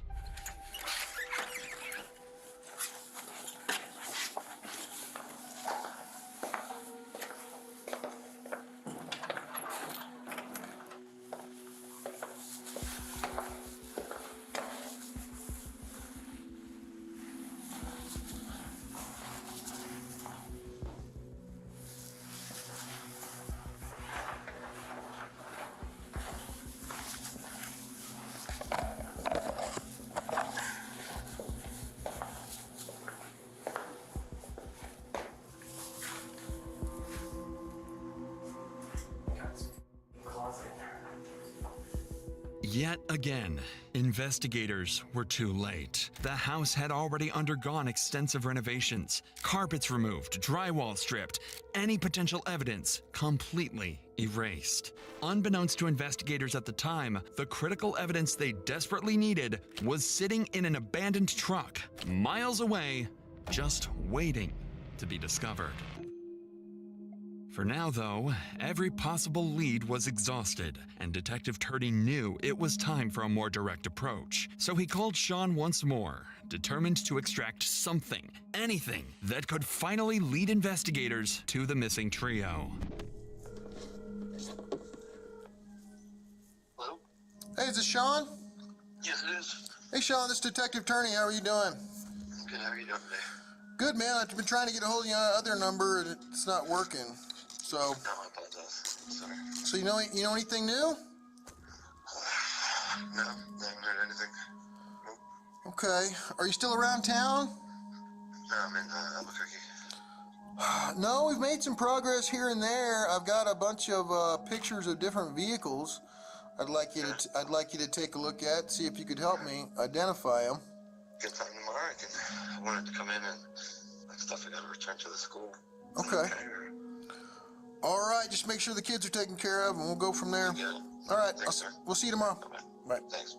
Yet again, investigators were too late. The house had already undergone extensive renovations, carpets removed, drywall stripped, any potential evidence completely erased. Unbeknownst to investigators at the time, the critical evidence they desperately needed was sitting in an abandoned truck, miles away, just waiting. to be discovered. For now, though, every possible lead was exhausted, and Detective Turdy knew it was time for a more direct approach. So he called Sean once more, determined to extract something, anything, that could finally lead investigators to the missing trio.
Hello?
Hey, is this Sean?
Yes, it is.
Hey, Sean, this is Detective Turney. How are you doing?
Good, how are you doing today?
Good, man. I've been trying to get a hold of your other number, and it's not working. So,
No, I apologize. Sorry.
so you know anything new?
No, I haven't heard anything. Nope.
Okay. Are you still around town?
No, I'm in Albuquerque.
No, we've made some progress here and there. I've got a bunch of pictures of different vehicles. I'd like you to take a look at, see if you could help me identify them.
Good time tomorrow. I wanted to come in and stuff I got to return to the school.
Okay. All right, just make sure the kids are taken care of, and we'll go from there.
Yeah.
All right,
Thanks, sir.
we'll see you tomorrow. Bye.
Thanks.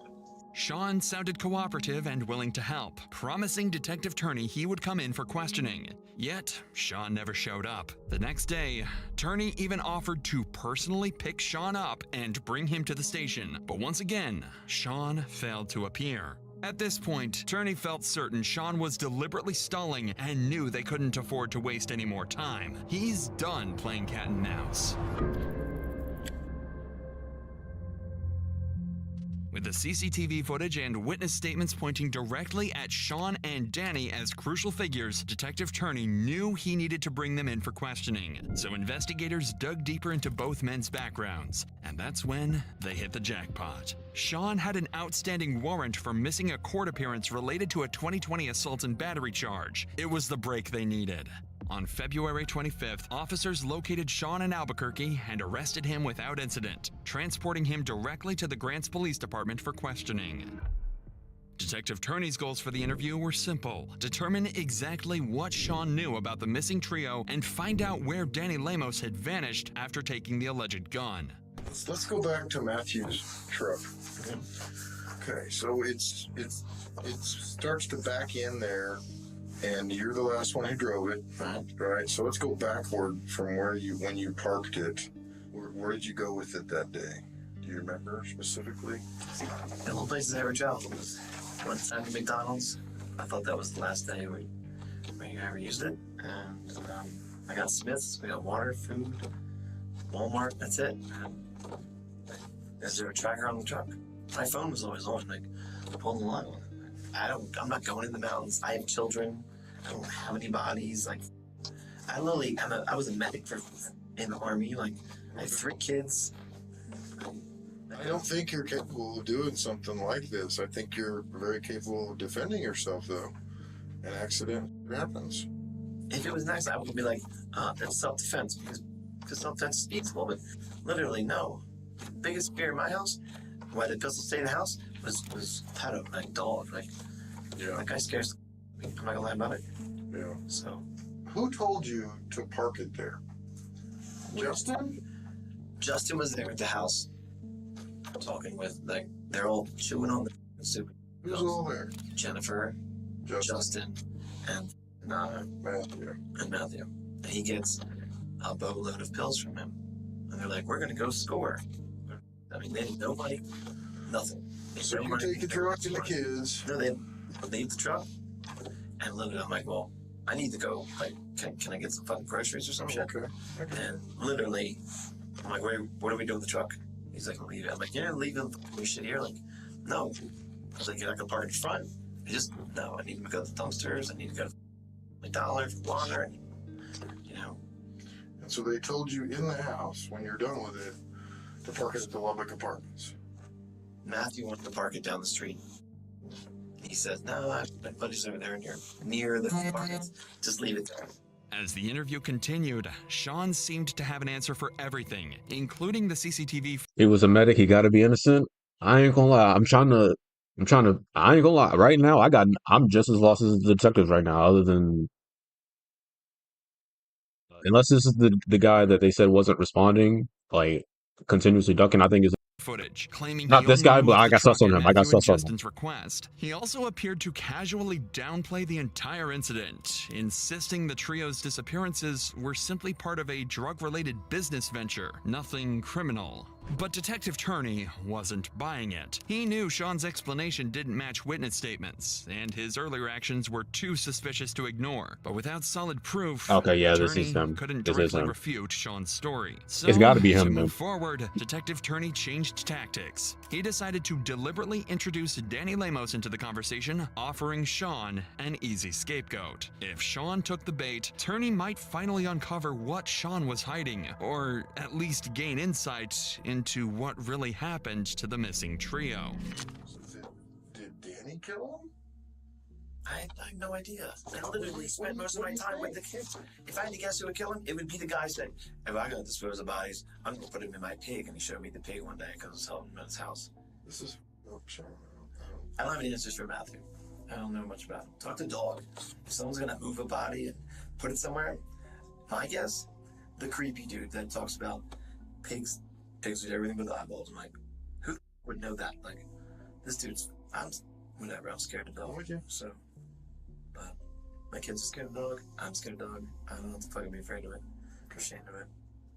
Sean sounded cooperative and willing to help, promising Detective Turney he would come in for questioning. Yet, Sean never showed up. The next day, Turney even offered to personally pick Sean up and bring him to the station. But once again, Sean failed to appear. At this point, Turney felt certain Sean was deliberately stalling and knew they couldn't afford to waste any more time. He's done playing cat and mouse. With the CCTV footage and witness statements pointing directly at Sean and Danny as crucial figures, Detective Turney knew he needed to bring them in for questioning. So investigators dug deeper into both men's backgrounds, and that's when they hit the jackpot. Sean had an outstanding warrant for missing a court appearance related to a 2020 assault and battery charge. It was the break they needed. On February 25th, officers located Sean in Albuquerque and arrested him without incident, transporting him directly to the Grants Police Department for questioning. Detective Turney's goals for the interview were simple: determine exactly what Sean knew about the missing trio and find out where Danny Lemos had vanished after taking the alleged gun.
Let's go back to Matthew's truck. Okay, so it starts to back in there, and you're the last one who drove it, right? So let's go backward from when you parked it. Where did you go with it that day? Do you remember specifically?
The only places I ever traveled was one time to McDonald's. I thought that was the last day we ever used it. And I got Smith's, we got water, food, Walmart, that's it. Is there a tracker on the truck? My phone was always on, like, pull the line. I'm not going in the mountains. I have children. I don't have any bodies. Like, I was a medic in the Army. Like, I have 3 kids.
I don't think you're capable of doing something like this. I think you're very capable of defending yourself, though. An accident happens.
If it was nice, I would be like, that's self-defense, because self-defense is peaceful, but literally, no. The biggest fear in my house, why the pistol stayed in the house, was Tato, like dog. Like,
Yeah.
that guy scares me. I'm not gonna lie about it.
Yeah.
So,
Who told you to park it there? Justin?
Justin was there at the house, talking with, like, they're all chewing on the soup.
Who's all there?
Jennifer, Justin, and
Matthew.
And he gets a boatload of pills from him. And they're like, we're gonna go score. I mean, they had no money, nothing.
So you take the truck and the kids.
No, they leave the truck and literally I'm like, well, I need to go. Like, can I get some fucking groceries or some shit?
Okay.
And literally, I'm like, what do we do with the truck? He's like, leave it. I'm like, yeah, leave the shit here. Like, no. I was like, you're not gonna park in front. No, I need to go to the dumpsters. I need to go to $1 for water. And,
And so they told you in the house, when you're done with it, to park it at the Lubbock Apartments.
Matthew wanted to park it down the street. He says, no, my buddy's over there and you're near the apartments. Just leave it there.
As the interview continued, Sean seemed to have an answer for everything, including the CCTV.
He was a medic. He got to be innocent. I ain't gonna lie. I ain't gonna lie. Right now, I'm just as lost as the detectives right now, other than, unless this is the guy that they said wasn't responding, like continuously ducking. I think is
footage, claiming
Not
he
this
only
guy, but
moved
I
the
got
truck
sus on
at
him. I got
Matthew and
sus on him.
Justin's request. He also appeared to casually downplay the entire incident, insisting the trio's disappearances were simply part of a drug-related business venture, nothing criminal. But Detective Turney wasn't buying it. He knew Sean's explanation didn't match witness statements, and his earlier actions were too suspicious to ignore. But without solid proof,
Okay, yeah, this is
Turney
him.
couldn't
This is
directly
him.
refute Sean's story. So,
It's got to be
to
him,
move
then.
forward, Detective Turney changed tactics. He decided to deliberately introduce Danny Lemos into the conversation, offering Sean an easy scapegoat. If Sean took the bait, Turney might finally uncover what Sean was hiding, or at least gain insight into what really happened to the missing trio.
Did Danny kill him?
I have no idea. I literally spent most of my time with the kids. If I had to guess who would kill him, it would be the guy said, if I gotta dispose of bodies, I'm gonna put him in my pig. And he showed me the pig one day because I was helping him at his house.
This is. Oh, Sean.
I don't have any answers for Matthew. I don't know much about him. Talk to Dog. If someone's gonna move a body and put it somewhere, my guess, the creepy dude that talks about pigs with everything with eyeballs. I'm like, who would know that? Like, this dude's, I'm scared of Dog. So, but my kids are scared of Dog. I'm scared of Dog. I don't know what the fuck I'd be afraid of it. I'm ashamed of it.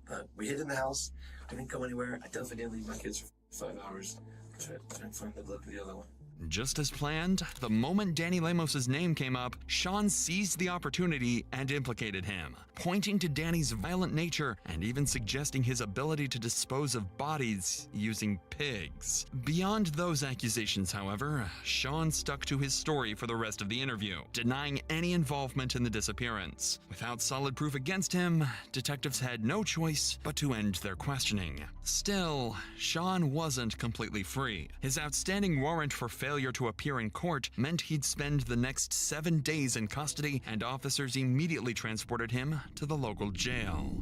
But we hid in the house. We didn't go anywhere. I definitely didn't leave my kids for 5 hours. I didn't find the blood for the other one.
Just as planned, the moment Danny Lemos' name came up, Sean seized the opportunity and implicated him, pointing to Danny's violent nature and even suggesting his ability to dispose of bodies using pigs. Beyond those accusations, however, Sean stuck to his story for the rest of the interview, denying any involvement in the disappearance. Without solid proof against him, detectives had no choice but to end their questioning. Still, Sean wasn't completely free. His outstanding warrant for failure to appear in court meant he'd spend the next 7 days in custody, and officers immediately transported him to the local jail.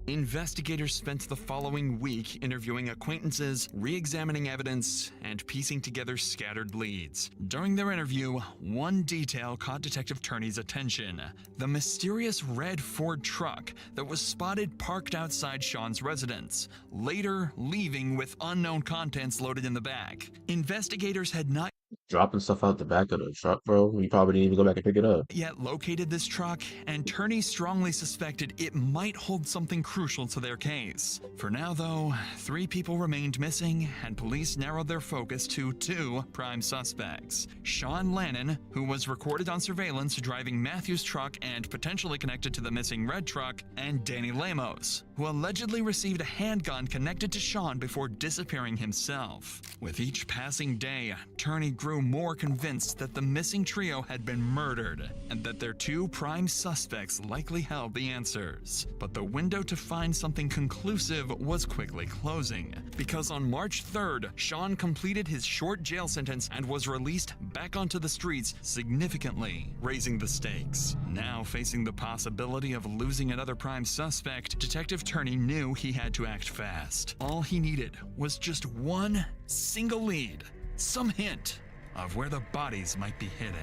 Investigators spent the following week interviewing acquaintances, re-examining evidence, and piecing together scattered leads. During their interview, one detail caught Detective Turney's attention: the mysterious red Ford truck that was spotted parked outside Sean's residence, later leaving with unknown contents loaded in the back. Investigators had not
Dropping stuff out the back of the truck, bro. You probably didn't even go back and pick it up.
yet located this truck, and Turney strongly suspected it might hold something crucial to their case. For now, though, 3 people remained missing, and police narrowed their focus to 2 prime suspects: Sean Lannon, who was recorded on surveillance driving Matthew's truck and potentially connected to the missing red truck, and Danny Lemos, who allegedly received a handgun connected to Sean before disappearing himself. With each passing day, Turney grew more convinced that the missing trio had been murdered, and that their 2 prime suspects likely held the answers. But the window to find something conclusive was quickly closing, because on March 3rd, Sean completed his short jail sentence and was released back onto the streets, significantly raising the stakes. Now facing the possibility of losing another prime suspect, Detective Turney knew he had to act fast. All he needed was just one single lead, some hint of where the bodies might be hidden.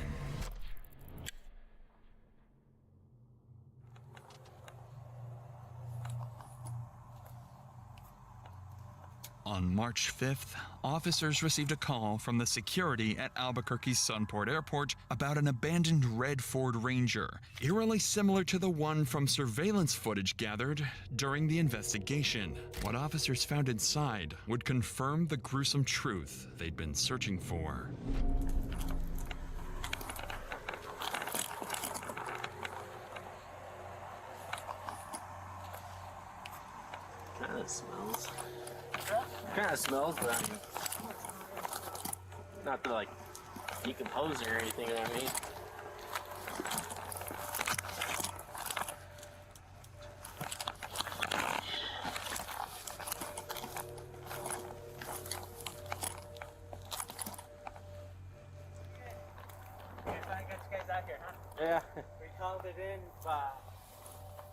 On March 5th, officers received a call from the security at Albuquerque's Sunport Airport about an abandoned red Ford Ranger, eerily similar to the one from surveillance footage gathered during the investigation. What officers found inside would confirm the gruesome truth they'd been searching for.
Kind of smells. Kind of smells, but I mean, not to like decompose or anything. You know what I mean? Yeah.
We called it in by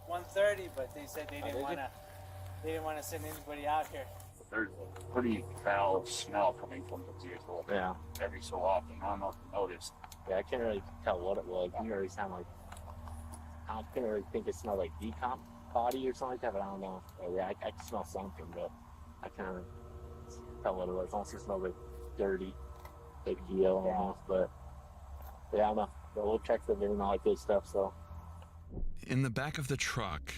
1:30, but they said they didn't want to send anybody out here.
There's a pretty foul smell coming from the vehicle.
Yeah.
Every so often. I don't know if you noticed.
Yeah, I can't really tell what it was. It didn't really sound like. I couldn't really think it smelled like decomp body or something like that, but I don't know. Yeah, I can smell something, but I kind of tell what it was. It almost smells like dirty, like GL almost. But yeah, I don't know. The old checks that they don't like this stuff. So
In the back of the truck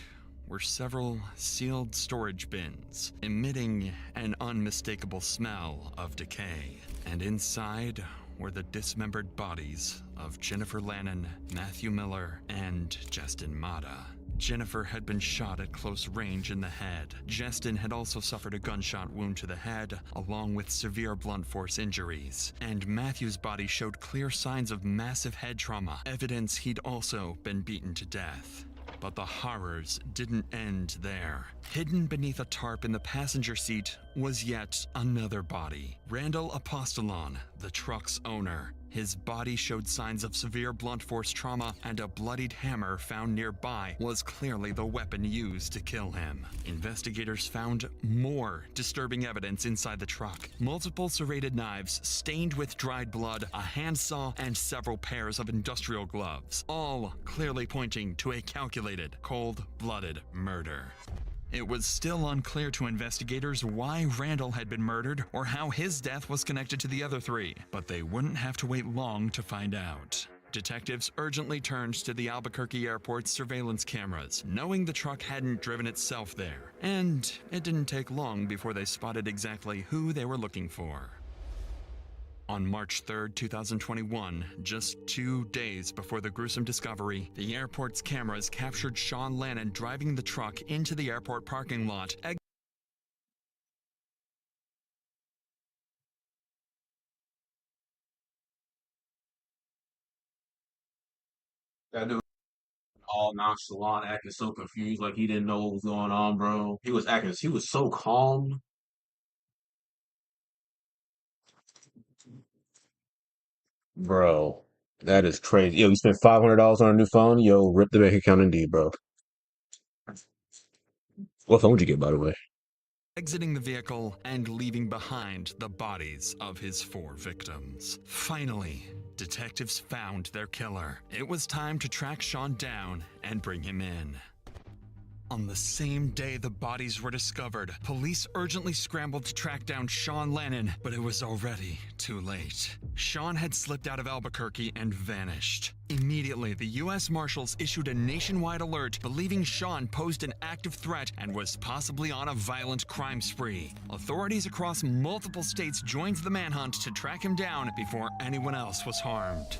were several sealed storage bins, emitting an unmistakable smell of decay. And inside were the dismembered bodies of Jennifer Lannon, Matthew Miller, and Justin Mata. Jennifer had been shot at close range in the head. Justin had also suffered a gunshot wound to the head, along with severe blunt force injuries. And Matthew's body showed clear signs of massive head trauma, evidence he'd also been beaten to death. But the horrors didn't end there. Hidden beneath a tarp in the passenger seat was yet another body. Randall Apostolon, the truck's owner. His body showed signs of severe blunt force trauma, and a bloodied hammer found nearby was clearly the weapon used to kill him. Investigators found more disturbing evidence inside the truck. Multiple serrated knives stained with dried blood, a handsaw, and several pairs of industrial gloves, all clearly pointing to a calculated, cold-blooded murder. It was still unclear to investigators why Randall had been murdered or how his death was connected to the other three, but they wouldn't have to wait long to find out. Detectives urgently turned to the Albuquerque airport's surveillance cameras, knowing the truck hadn't driven itself there. And it didn't take long before they spotted exactly who they were looking for. On March 3, 2021, just 2 days before the gruesome discovery, the airport's cameras captured Sean Lannon driving the truck into the airport parking lot.
That dude all nonchalant, acting so confused, like he didn't know what was going on, bro. He was so calm. Bro, that is crazy. Yo, you spent $500 on a new phone? Yo, rip the bank account indeed, bro. What phone did you get, by the way?
Exiting the vehicle and leaving behind the bodies of his 4 victims. Finally, detectives found their killer. It was time to track Sean down and bring him in. On the same day the bodies were discovered, police urgently scrambled to track down Sean Lannon, but it was already too late. Sean had slipped out of Albuquerque and vanished. Immediately, the U.S. Marshals issued a nationwide alert believing Sean posed an active threat and was possibly on a violent crime spree. Authorities across multiple states joined the manhunt to track him down before anyone else was harmed.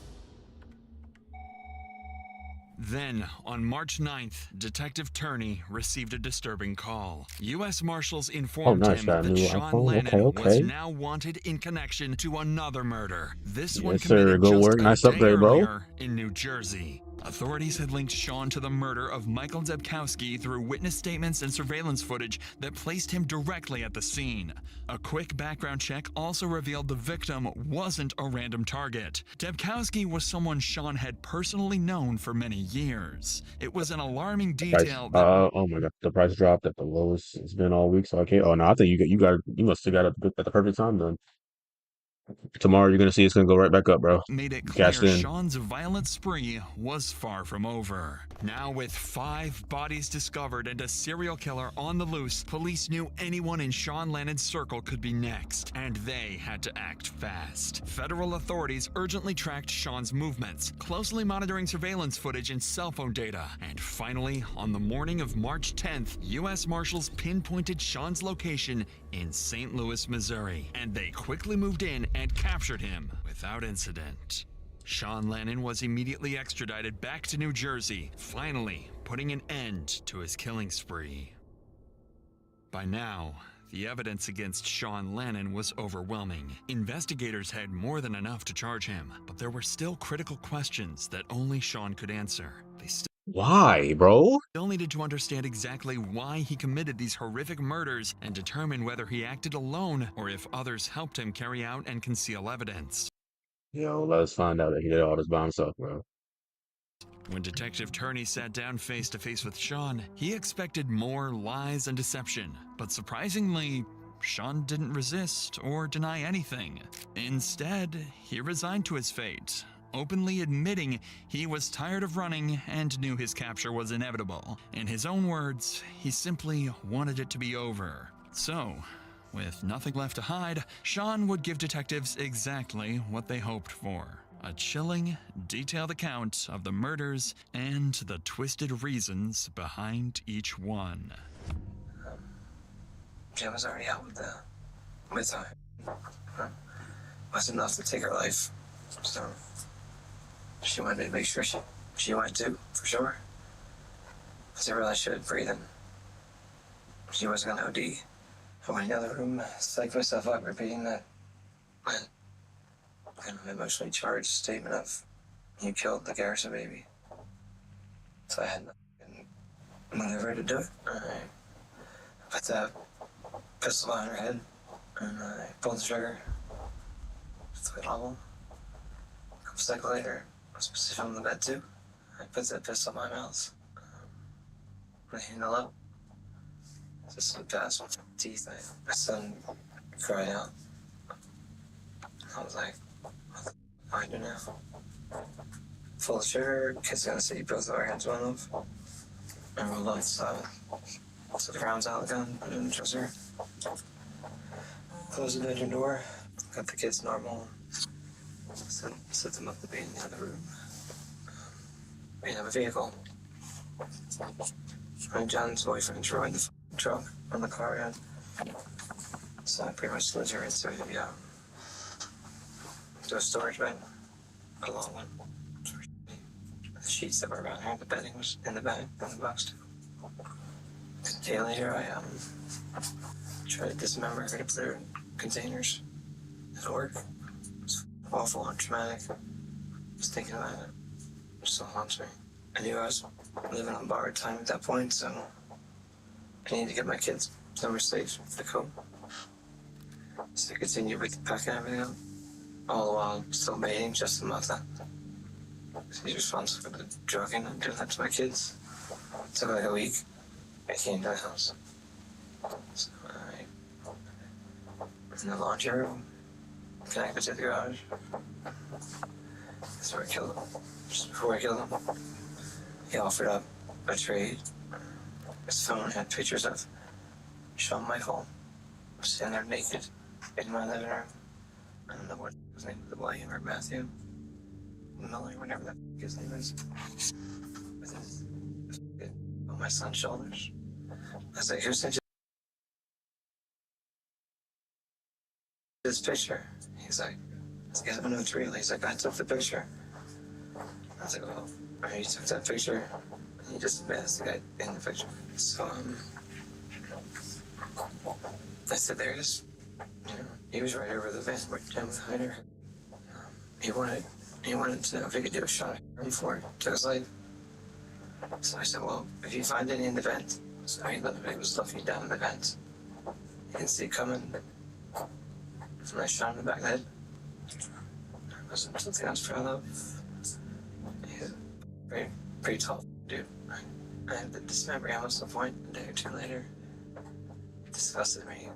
Then, on March 9th, Detective Turney received a disturbing call. U.S. Marshals
Oh,
informed
nice.
him
Got a
that
new
Sean
iPhone. Okay,
Lannon was
okay.
now wanted in connection to another murder. This one
Yes, sir.
committed
Good
just
work.
a
Nice
day
upgrade, bro.
earlier in New Jersey. Authorities had linked Sean to the murder of Michael Debkowski through witness statements and surveillance footage that placed him directly at the scene. A quick background check also revealed the victim wasn't a random target. Debkowski was someone Sean had personally known for many years. It was an alarming
Price.
detail that
Oh my God. The price dropped at the lowest it's been all week. So I can't. Oh no, I think you must have got it at the perfect time then. Tomorrow you're gonna see it's gonna go right back up, bro.
made it
Cashed
clear
in.
Sean's violent spree was far from over. Now, with 5 bodies discovered and a serial killer on the loose, police knew anyone in Sean Lannon's circle could be next, and they had to act fast. Federal authorities urgently tracked Sean's movements, closely monitoring surveillance footage and cell phone data. And finally, on the morning of March 10th, U.S. Marshals pinpointed Sean's location in St. Louis, Missouri, and they quickly moved in and captured him without incident. Sean Lannon was immediately extradited back to New Jersey, finally putting an end to his killing spree. By now, the evidence against Sean Lannon was overwhelming. Investigators had more than enough to charge him, but there were still critical questions that only Sean could answer. They
Why, bro?
still needed to understand exactly why he committed these horrific murders and determine whether he acted alone or if others helped him carry out and conceal evidence.
Yo, let us find out that he did all this by himself, bro.
When Detective Turney sat down face to face with Sean, he expected more lies and deception, but surprisingly, Sean didn't resist or deny anything. Instead, he resigned to his fate, openly admitting he was tired of running and knew his capture was inevitable. In his own words, he simply wanted it to be over. So, With nothing left to hide, Sean would give detectives exactly what they hoped for. A chilling, detailed account of the murders and the twisted reasons behind each one.
Jen was already out with her. Wasn't enough to take her life. So she wanted me to make sure she went too, for sure. Because I realized she was breathing. She wasn't gonna OD. I went in the other room, psyched myself up, repeating that kind of emotionally charged statement of, "You killed the Garrison baby." So I had whatever to do it. I put the pistol on her head, and I pulled the trigger. Threw it level. A couple seconds later, I was positioned on the bed too. I put the pistol in my mouth. Put the handle up. Just slipped past my teeth. My son cried out. I was like, what the do I do now? Pull the trigger, kid's gonna see both of our hands went off. I rolled off so the rounds out of the gun, put it in the dresser. Closed the bedroom door, got the kids normal. Set them up to be in the other room. We didn't have a vehicle. John's boyfriend drove in the truck on the car end. So I pretty much slid her into a storage bin, a long one. The sheets that were around her, the bedding was in the bag, in the box too. A day later, I tried to dismember her to put her in containers. It didn't work. It was awful and traumatic. Just thinking about it. It still haunts me. I knew I was living on borrowed time at that point, so I needed to get my kids somewhere safe to cope. So I continued with packing everything up, all the while still baiting just enough that he's responsible for the drugging and doing that to my kids. It took like a week. I came to the house. So I was in the laundry room, connected to the garage. That's where I killed him. Just before I killed him, he offered up a trade. His phone had pictures of Shawn Michael standing there naked in my living room. I don't know what his name was, William or Matthew. Miller, whatever that his name is. With his on my son's shoulders. I was like, who sent you this picture? He's like, I don't know it's real. He's like, I took the picture. I was like, well, you took that picture. And you just advanced the guy in the picture. So, I said, there it is. You know, he was right over the van where Jim was hiding. He wanted to know if he could do a shot before he took his life. So I said, well, if you find any in the vent, so he was looking down in the vent. You can see it coming. And I shot him in the back of the head. It wasn't something I was proud of. He's a pretty tall dude. I had the dismembered at some point, a day or two later. It disgusted me.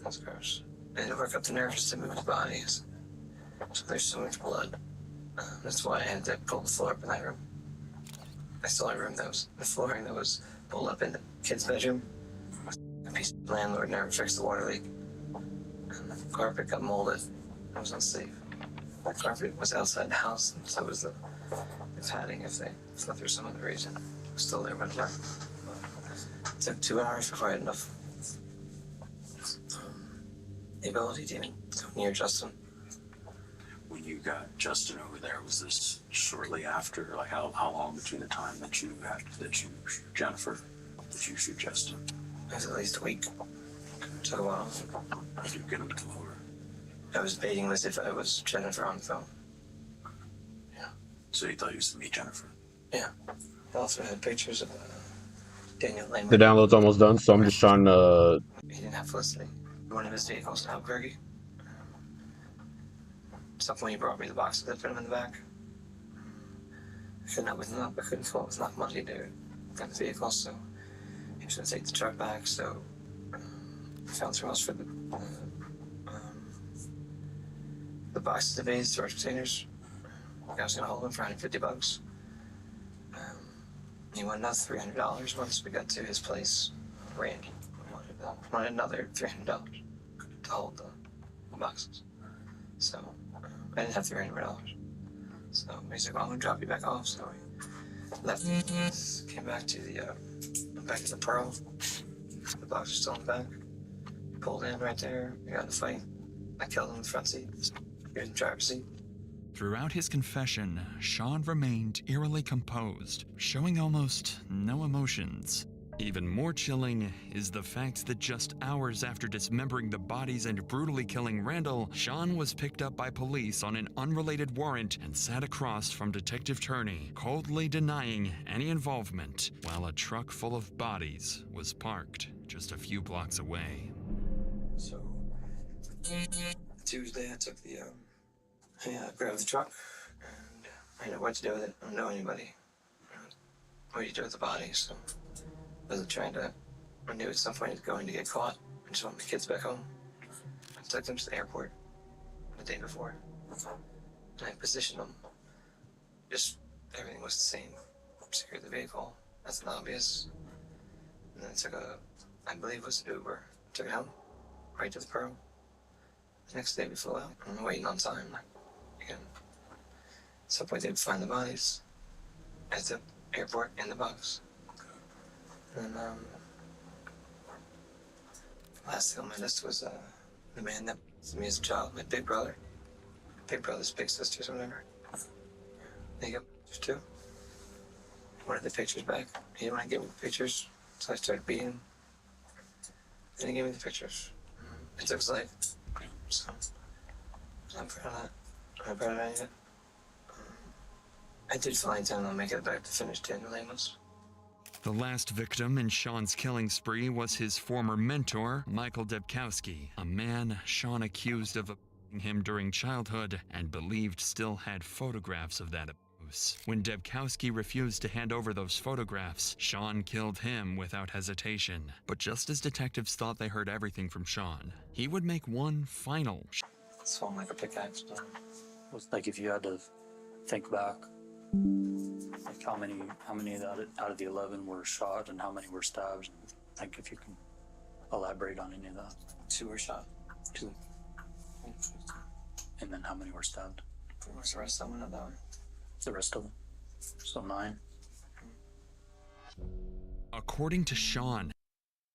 That's gross. I had to work up the nerves to move the bodies. So there's so much blood. That's why I had to pull the floor up in that room. I still had a room that was the flooring that was pulled up in the kid's bedroom. A piece of landlord never fixed the water leak. And the carpet got molded. It was unsafe. The carpet was outside the house, and so was the padding if they slept for some other reason. It was still there when it worked. It took 2 hours before I had enough the ability to even go near Justin.
When you got Justin over there, was this shortly after? Like how long between the time that you Jennifer, that you shoot Justin?
It was at least a week. It took a while.
Did you get him to come over?
I was baiting as if I was Jennifer on the phone.
Yeah. So you thought you was to meet Jennifer?
Yeah. I also had pictures of Daniel Lehman.
The download's almost done, so I'm just trying to.
He didn't have Felicity. One of his vehicles in Albuquerque. At some point he brought me the boxes that put him in the back. I couldn't come up with enough money to get the vehicle, so he was going to take the truck back, so I found somewhere else for the boxes of bays, storage containers. I was going to hold them for $150. He wanted another $300 once we got to his place. Randy wanted wanted another $300 to hold the boxes. So I didn't have $300. So he's like, well, I'm gonna drop you back off. So we left, came back to the Pearl. The box was still in the back. Pulled in right there. We got in a fight. I killed him in the front seat. He was in the driver's seat.
Throughout his confession, Sean remained eerily composed, showing almost no emotions. Even more chilling is the fact that just hours after dismembering the bodies and brutally killing Randall, Sean was picked up by police on an unrelated warrant and sat across from Detective Turney, coldly denying any involvement, while a truck full of bodies was parked just a few blocks away.
So Tuesday, I grabbed the truck, and I didn't know what to do with it. I don't know anybody. What do you do with the bodies? So I knew at some point he was going to get caught. I just want my kids back home. I took them to the airport the day before. And I positioned them. Just everything was the same. Secured the vehicle. That's obvious. And then I took I believe it was an Uber. Took it home, right to the Pearl. The next day we flew out. I'm waiting on time. Again, at some point they'd find the bodies at the airport in the box. And last thing on my list was the man that was me as a child, my big brother. Big brothers, big sisters, or whatever. They got pictures too. Wanted the pictures back. He didn't want to give me the pictures, so I started beating him. Then he gave me the pictures. It took his life. So I'm proud of that. I'm proud of any of it. I did finally intend on making it back to finish Daniel Amos.
The last victim in Sean's killing spree was his former mentor, Michael Debkowski, a man Sean accused of abusing him during childhood and believed still had photographs of that abuse. When Debkowski refused to hand over those photographs, Sean killed him without hesitation. But just as detectives thought they heard everything from Sean, he would make one final.
Swung like a pickaxe.
Was like if you had to think back, like how many out of the 11 were shot and how many were stabbed? Like if you can elaborate on any of that.
2 were shot.
2. And then how many were stabbed?
Pretty much the rest of them went that way.
The rest of them. So 9.
According to Sean,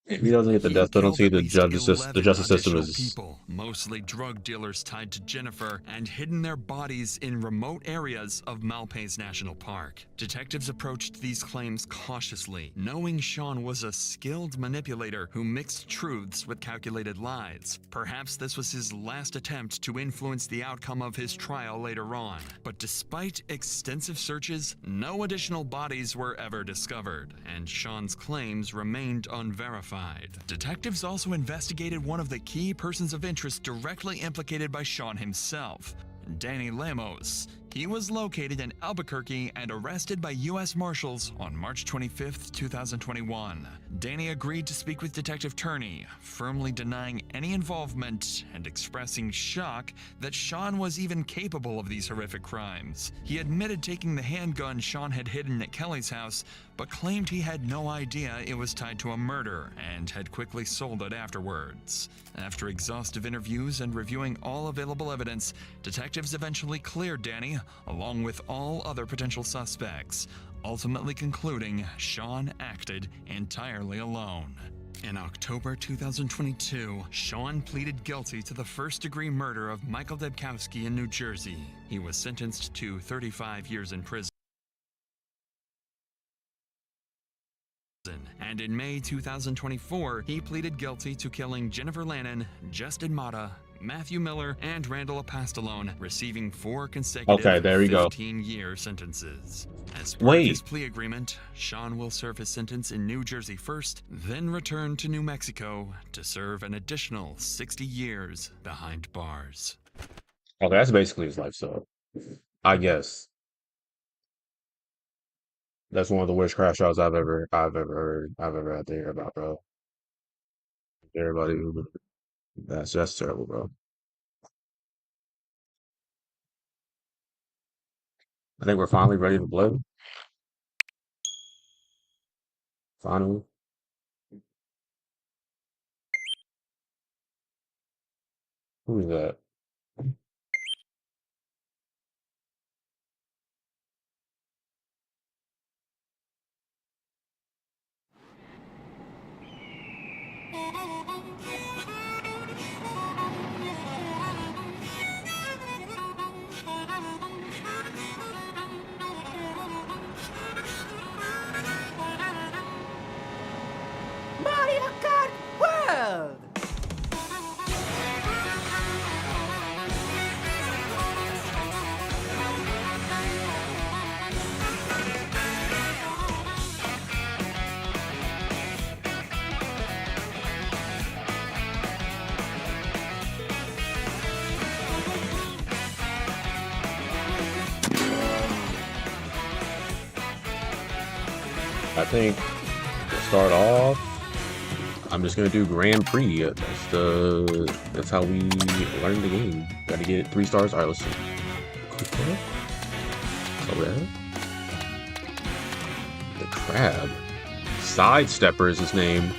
If he doesn't get the
he
death
killed
penalty,
at
the
least
the
11
justice system
additional
is.
people, mostly drug dealers tied to Jennifer, and hidden their bodies in remote areas of Malpais National Park. Detectives approached these claims cautiously, knowing Sean was a skilled manipulator who mixed truths with calculated lies. Perhaps this was his last attempt to influence the outcome of his trial later on. But despite extensive searches, no additional bodies were ever discovered, and Sean's claims remained unverified. Detectives also investigated one of the key persons of interest directly implicated by Sean himself, Danny Lemos. He was located in Albuquerque and arrested by U.S. Marshals on March 25, 2021. Danny agreed to speak with Detective Turney, firmly denying any involvement and expressing shock that Sean was even capable of these horrific crimes. He admitted taking the handgun Sean had hidden at Kelly's house, but claimed he had no idea it was tied to a murder and had quickly sold it afterwards. After exhaustive interviews and reviewing all available evidence, detectives eventually cleared Danny, along with all other potential suspects, ultimately concluding Sean acted entirely alone. In October 2022, Sean pleaded guilty to the first-degree murder of Michael Debkowski in New Jersey. He was sentenced to 35 years in prison. And in May 2024, he pleaded guilty to killing Jennifer Lannon, Justin Mata, Matthew Miller, and Randall Apostolone, receiving 4 consecutive
Okay, there we go.
15-year sentences. As part of his plea agreement, Sean will serve his sentence in New Jersey first, then return to New Mexico to serve an additional 60 years behind bars.
Okay, that's basically his life, so I guess that's one of the worst crash outs I've ever had to hear about, bro. Everybody, that's terrible, bro. I think we're finally ready to play. Finally. Who is that?
Mario Kart World!
I think to start off, I'm just gonna do Grand Prix. That's how we learn the game. Gotta get 3 stars. All right, let's see. Quick. So that the crab. Sidestepper is his name.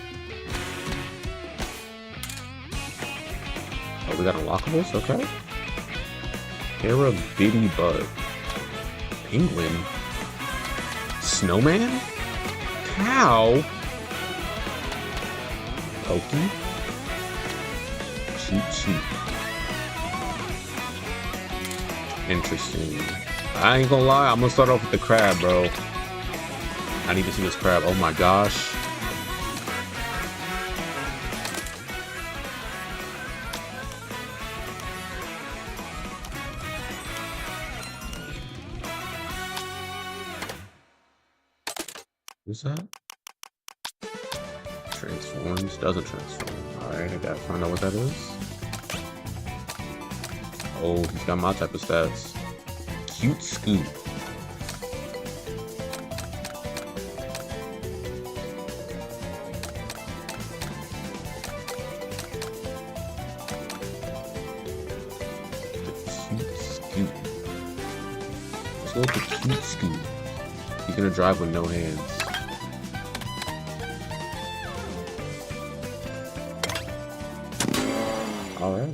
Oh, we got unlockables? Okay. Hera Bitty Butt. Penguin. Snowman? Cow? Pokey? Cheap. Interesting. I ain't gonna lie, I'm gonna start off with the crab, bro. I need to see this crab. Oh my gosh. Who's that? Transforms, doesn't transform. Alright, I gotta find out what that is. Oh, he's got my type of stats. Cute Scoop. Let's go with the Cute Scoop. He's gonna drive with no hands. Alright.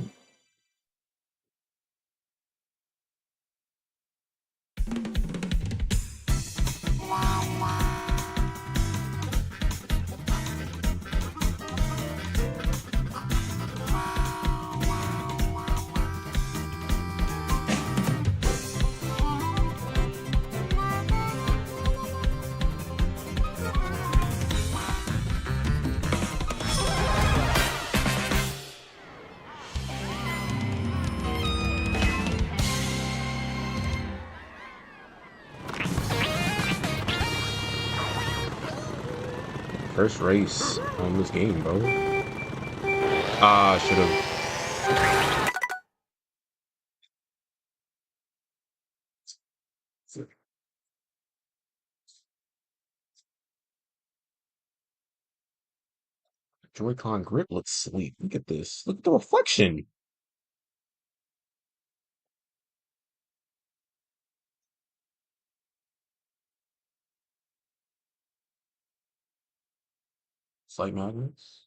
First race on this game, bro. Ah, should have. Joy-Con grip looks sweet. Look at this. Look at the reflection. It's like magnets.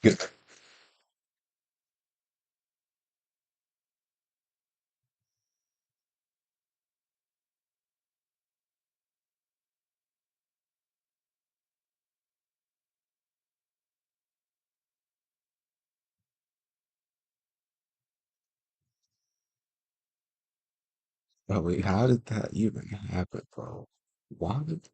Good. Oh, wait, how did that even happen, bro? Why did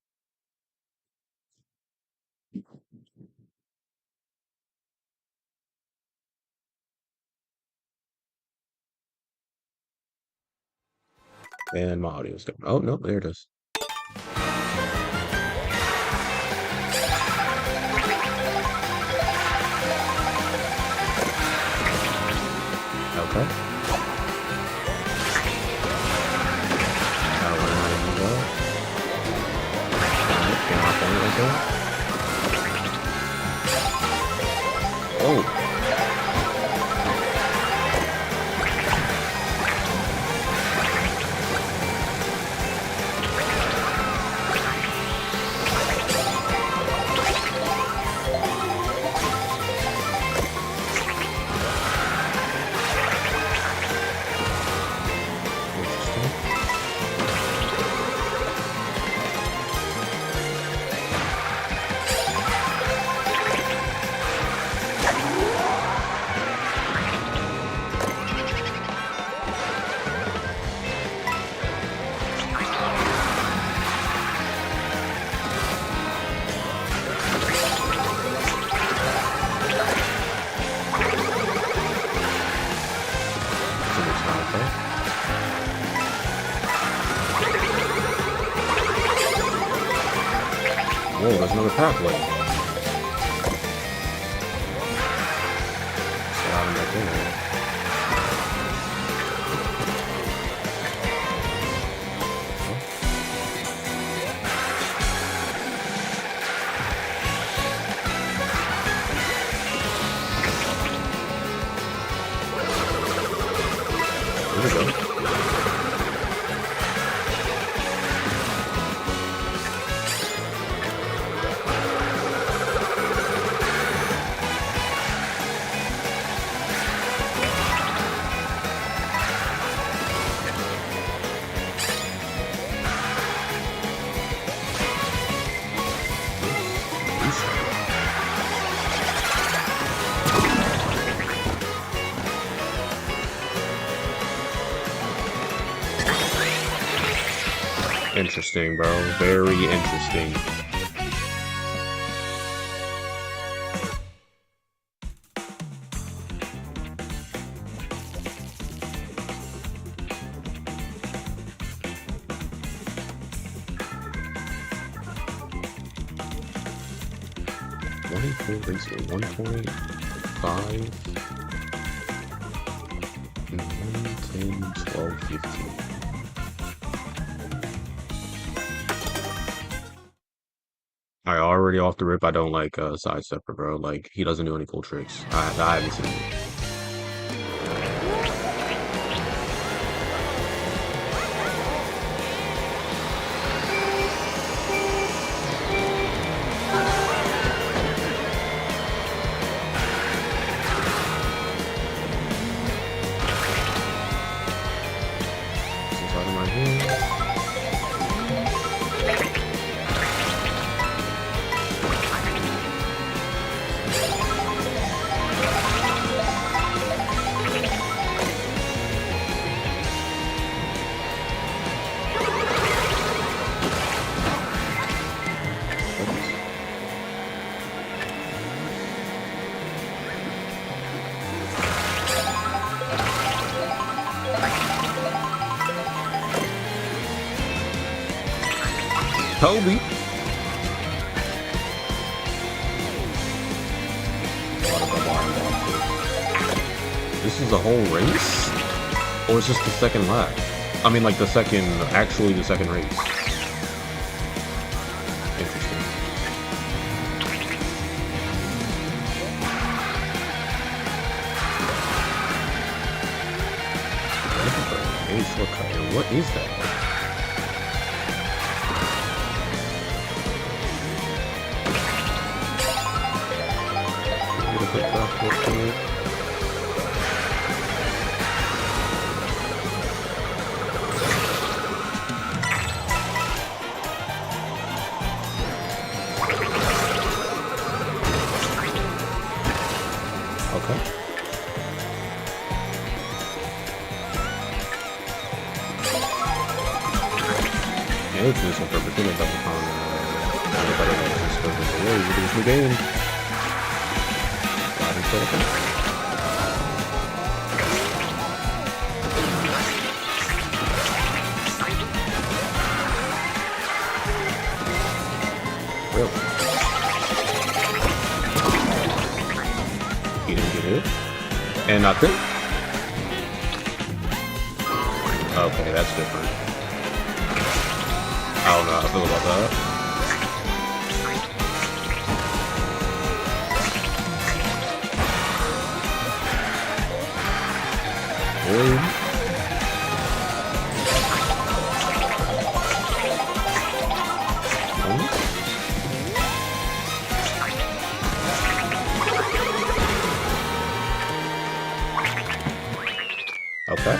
and my audio's going? Oh no, there it is. Okay. Where am I gonna go? Alright, can I point right there? Oh. Whoa, there's another pathway. Get out of my thing. There we go. Interesting, bro. Very interesting. Basically 1.5 and 1, 10, 12, 15. I already off the rip. I don't like sidestepper, bro. Like he doesn't do any cool tricks. I haven't seen it. Out of my hand. Kobe. This is the whole race? Or is this the second lap? I mean, like the second, actually the second race. Interesting. What is that? Beautiful. Okay. Yeah, it's just a perfect thing double con. Everybody knows this goes into way with this new game. Live and critical. Really? He didn't get hit. And nothing? Okay, that's different. I don't know how I feel about that. Really? Okay.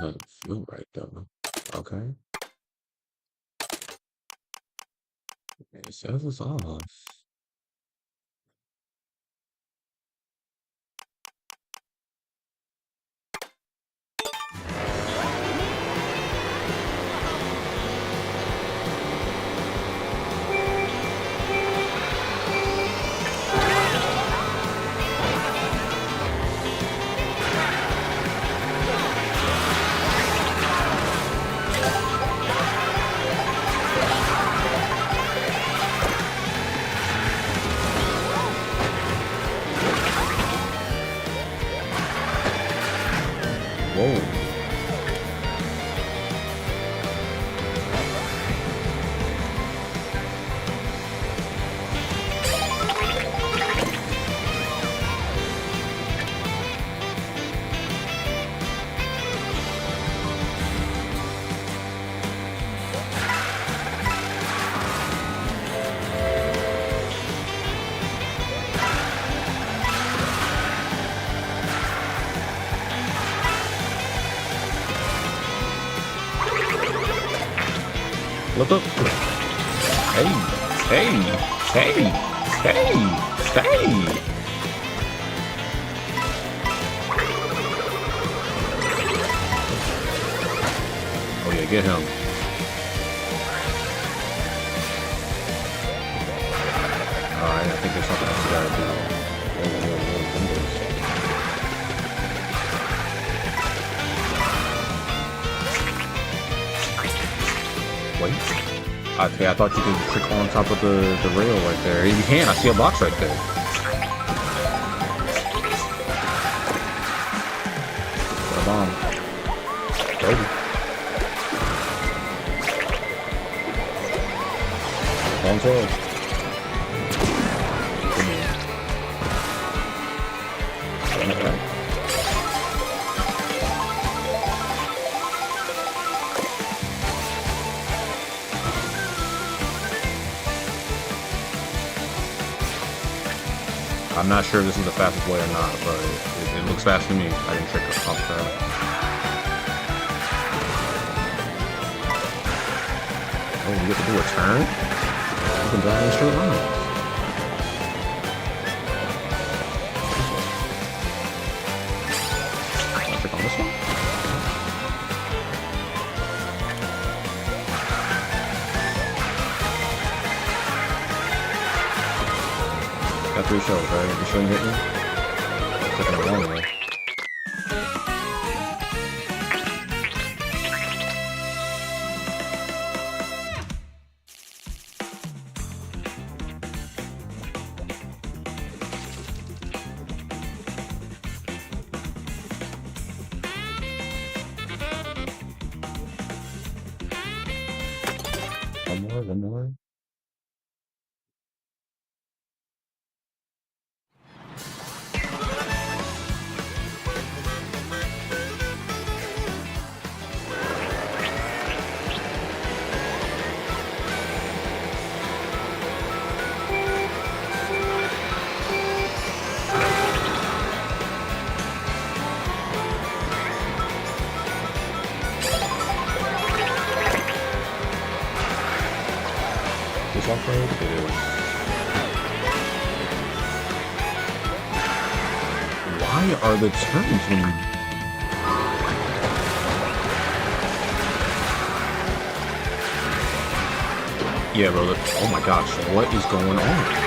Doesn't feel right though. Okay. It says it's off. Whoa. Look up. Hey, hey, hey, hey, hey. Oh yeah, get him. Alright, I think there's something else you gotta do. Windows. Wait. Okay, I thought you could trick on top of the rail right there. You can, I see a box right there. Got a bomb. Toby. Long 12. I'm not sure if this is the fastest way or not, but it looks fast to me. I didn't trick off that. Oh, you get to do a turn? You can drive in straight line. I'll trick on this one. Got 3 shells, right? You shouldn't hit me? Taking it wrong way. this off-road? It is. Why are the turns when you... Yeah, bro. Oh my gosh, what is going on?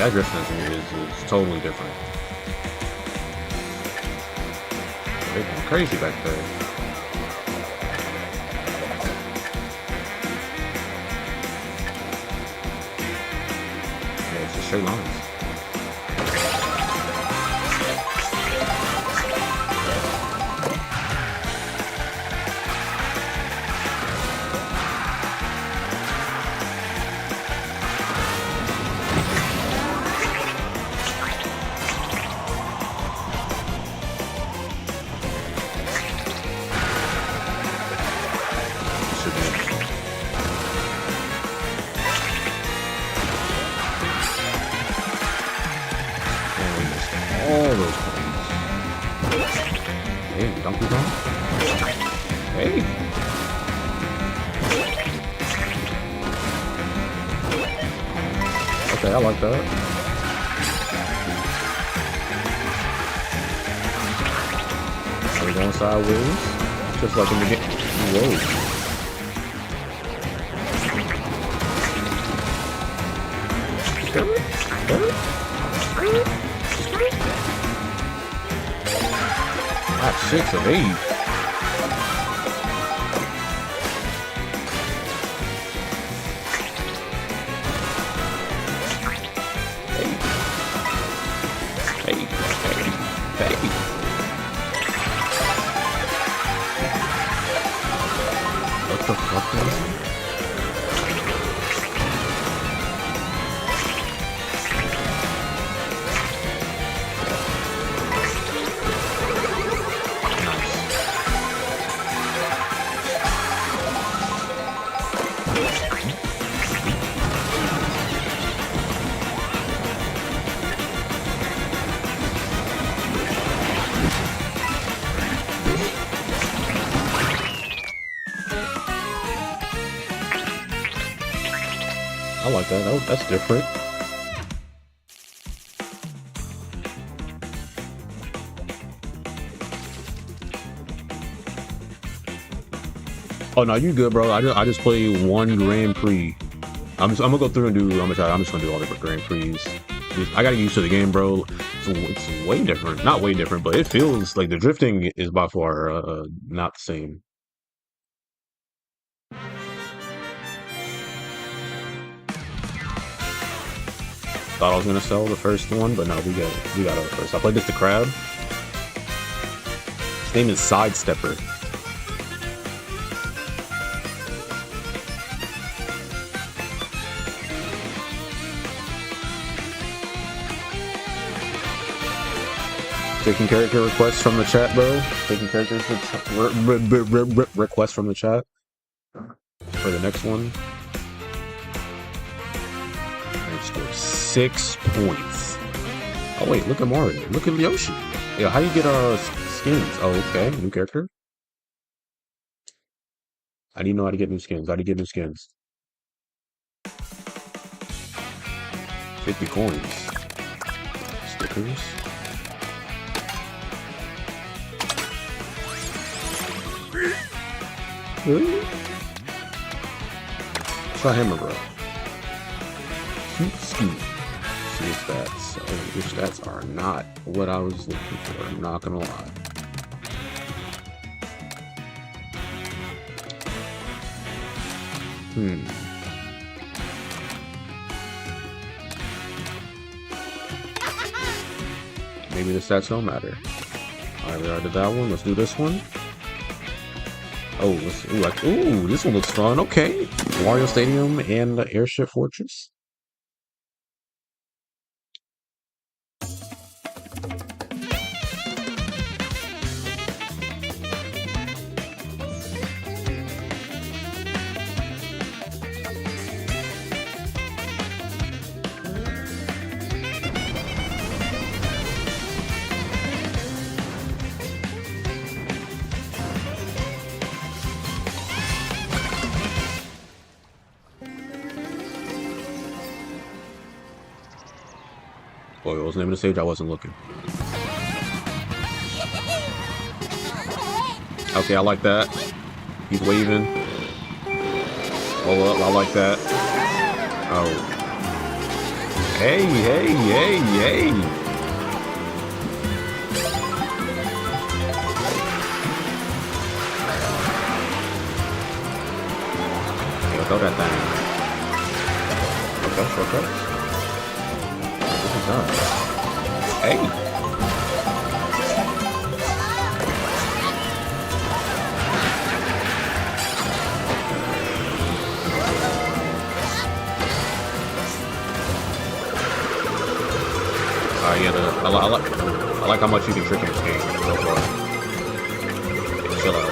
That drift is totally different. They're going crazy back there. Yeah, it's just straight lines. All those points. Hey, Donkey Kong. Hey. Okay, I like that. Are we going sideways? Just like in the game. Whoa. Not 6 of 8. What the fuck is it? I like that. Oh, that's different. Oh no, you good, bro. I just played one Grand Prix. I'm gonna go through and do. I'm just gonna do all the Grand Prix. I gotta get used to the game, bro. It's way different. Not way different, but it feels like the drifting is by far not the same. Thought I was gonna sell the first one, but no, we got it first. I played this the crab. His name is Sidestepper. Taking character requests from the chat, bro. Taking character requests from the chat for the next one. I scored 6 points. Oh wait, look at Mario. Look at Yoshi. Yeah, how do you get skins? Oh, okay, new character. I didn't know how to get new skins. How do you get new skins? 50 coins. Stickers. Really? Try hammer, bro. Scoot. See your stats. Oh, your stats are not what I was looking for. I'm not gonna lie. Maybe the stats don't matter. Alright, we already did that one. Let's do this one. Oh, ooh, this one looks fun. Okay, Mario Stadium and the Airship Fortress. Boy, what was the name of the stage? I wasn't looking. Okay, I like that. He's waving. Hold up, I like that. Oh. Hey, hey, hey, hey. Yo, throw that thing. Okay. This is done. Hey. Yeah, I like how much you can trick in this game so far. Chill out.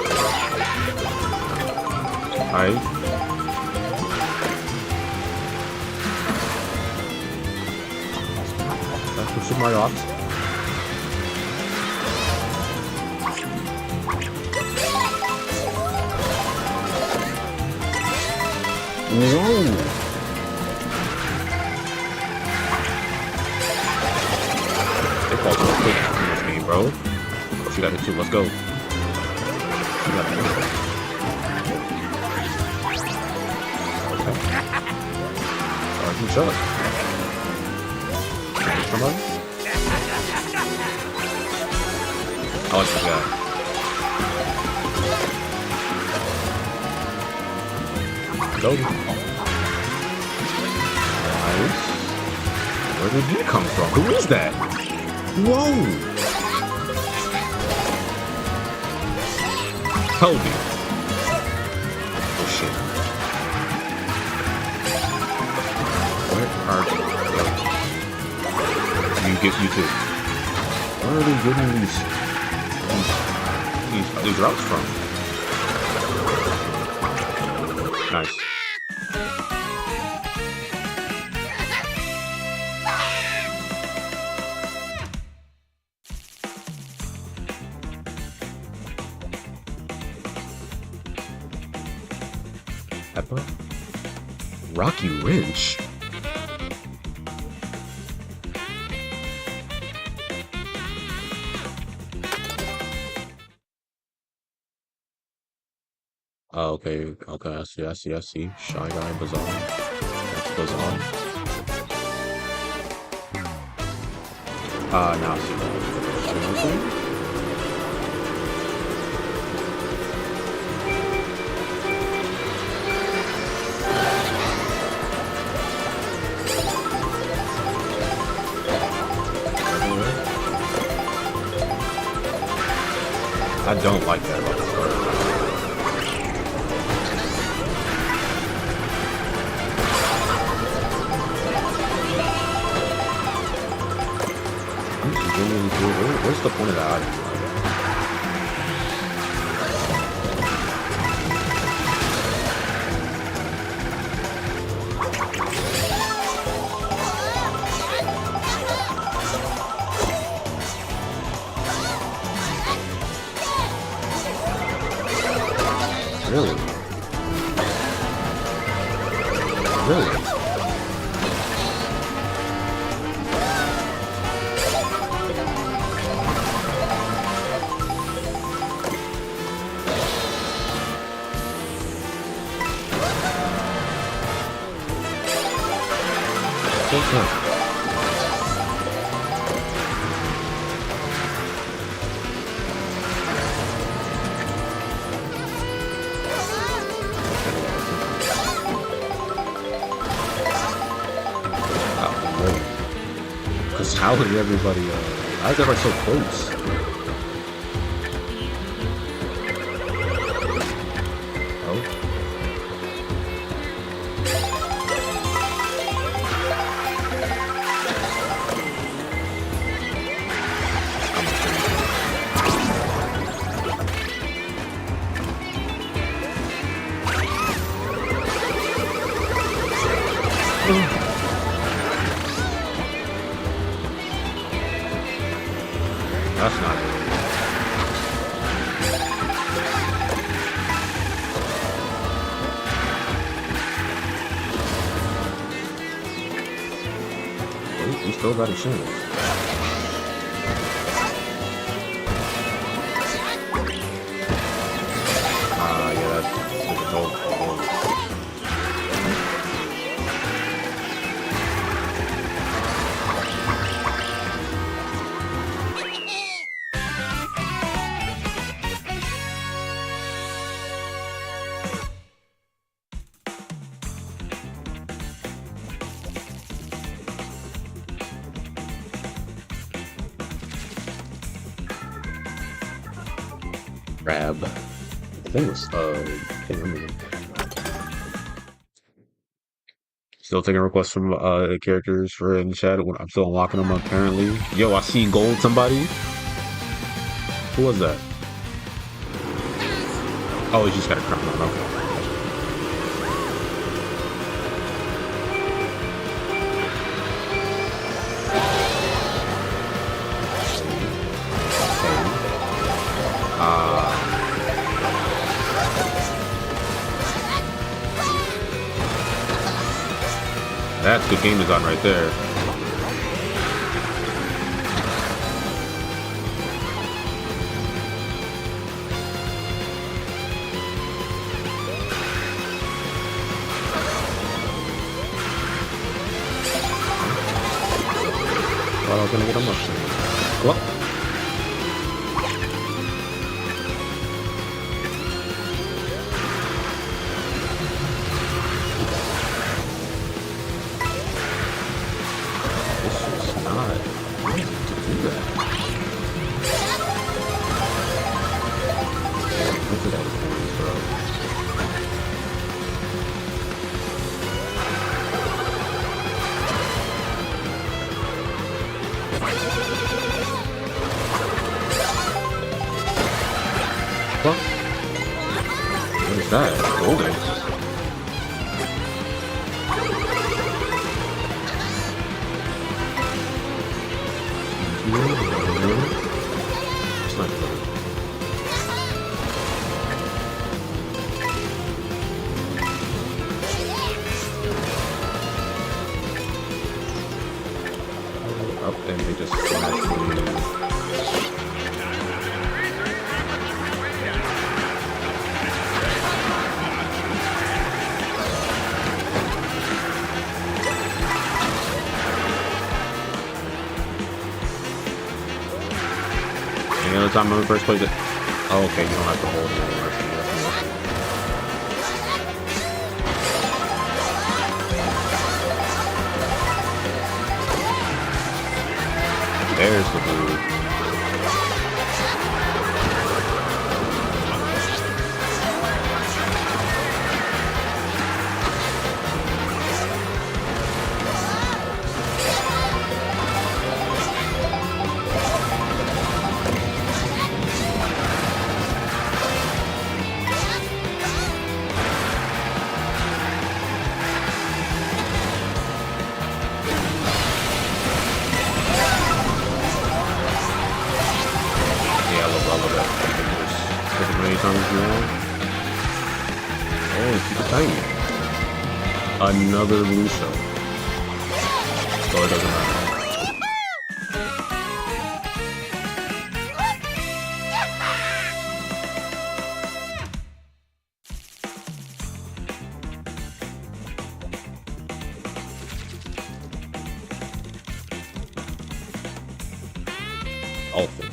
Alright. That's for Super Mario Odyssey. Whoa! Quick in this game, bro. Oh, she got hit too. Let's go. She got hit. Okay. Alright, good shot. Somebody? Oh, it's the guy. Go. Nice. Where did he come from? Who is that? Whoa! Toby. Oh shit. Where are you? You get you too. Where are they getting these routes from? Nice. Rocky Ridge? Oh, okay, I see. Shy Guy, Bazaar. That's Bazaar. Now I see that. I don't like that about this card. What's the point of that item? Really? Really? Okay. Because how is everybody, why is everybody so close? still got a chance. Yeah, that's a goal. Crab. I think it was, can't remember. Still taking requests from characters for in the chat. I'm still unlocking them apparently. Yo, I see gold somebody. Who was that? Oh, he just got a crown on. Okay. That's good game design right there. Thought I was gonna get a mushroom. What? What is that? Golden. It's not good. Up and they just naturally. Any other time when we first played it? Oh, okay, you don't have to hold it anymore. There's the blue. Another blue shell. So it doesn't matter. Dolphin.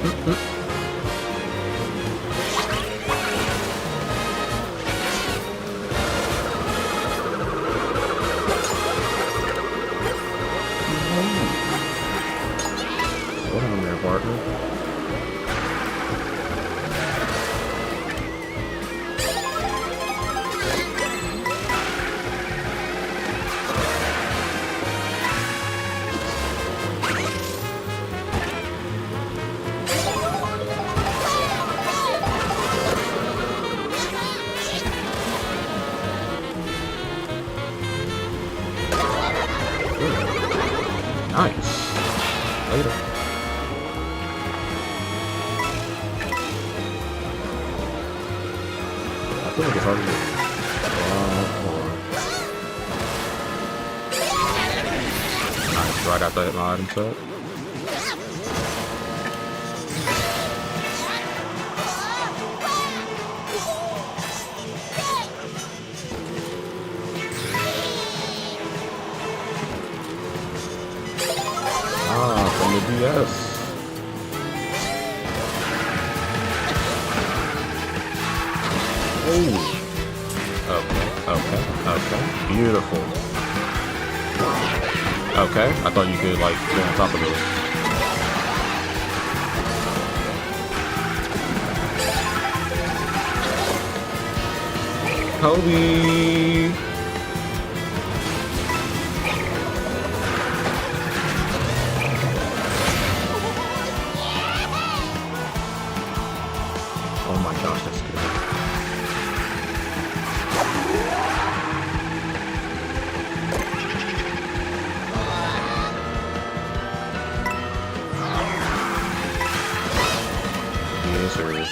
What on there, partner? Nice. Later. I feel like it's hard to get. Nice. Right after I hit my item set. From the DS. Oh. Okay. Beautiful. Okay, I thought you could like go on top of it. Kobe. Oh my gosh, that's good. Yes, sir.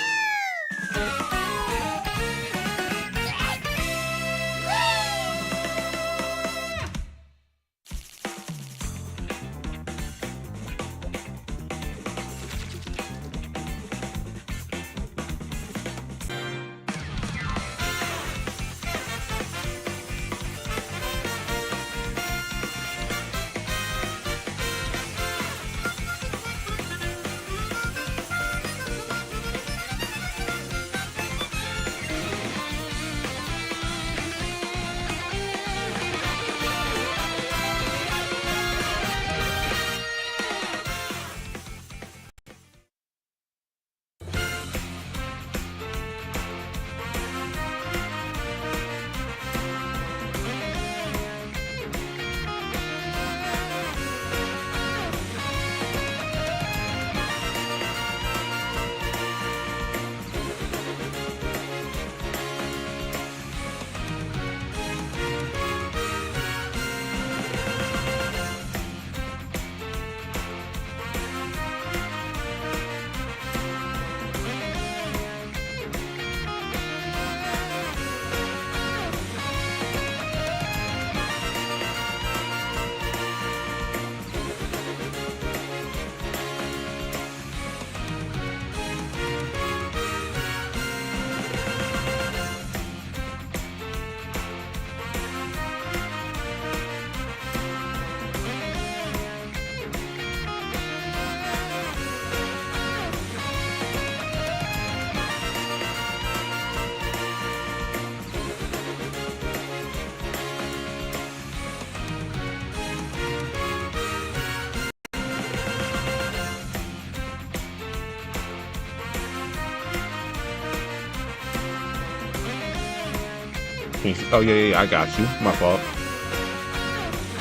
Oh yeah, I got you. My fault.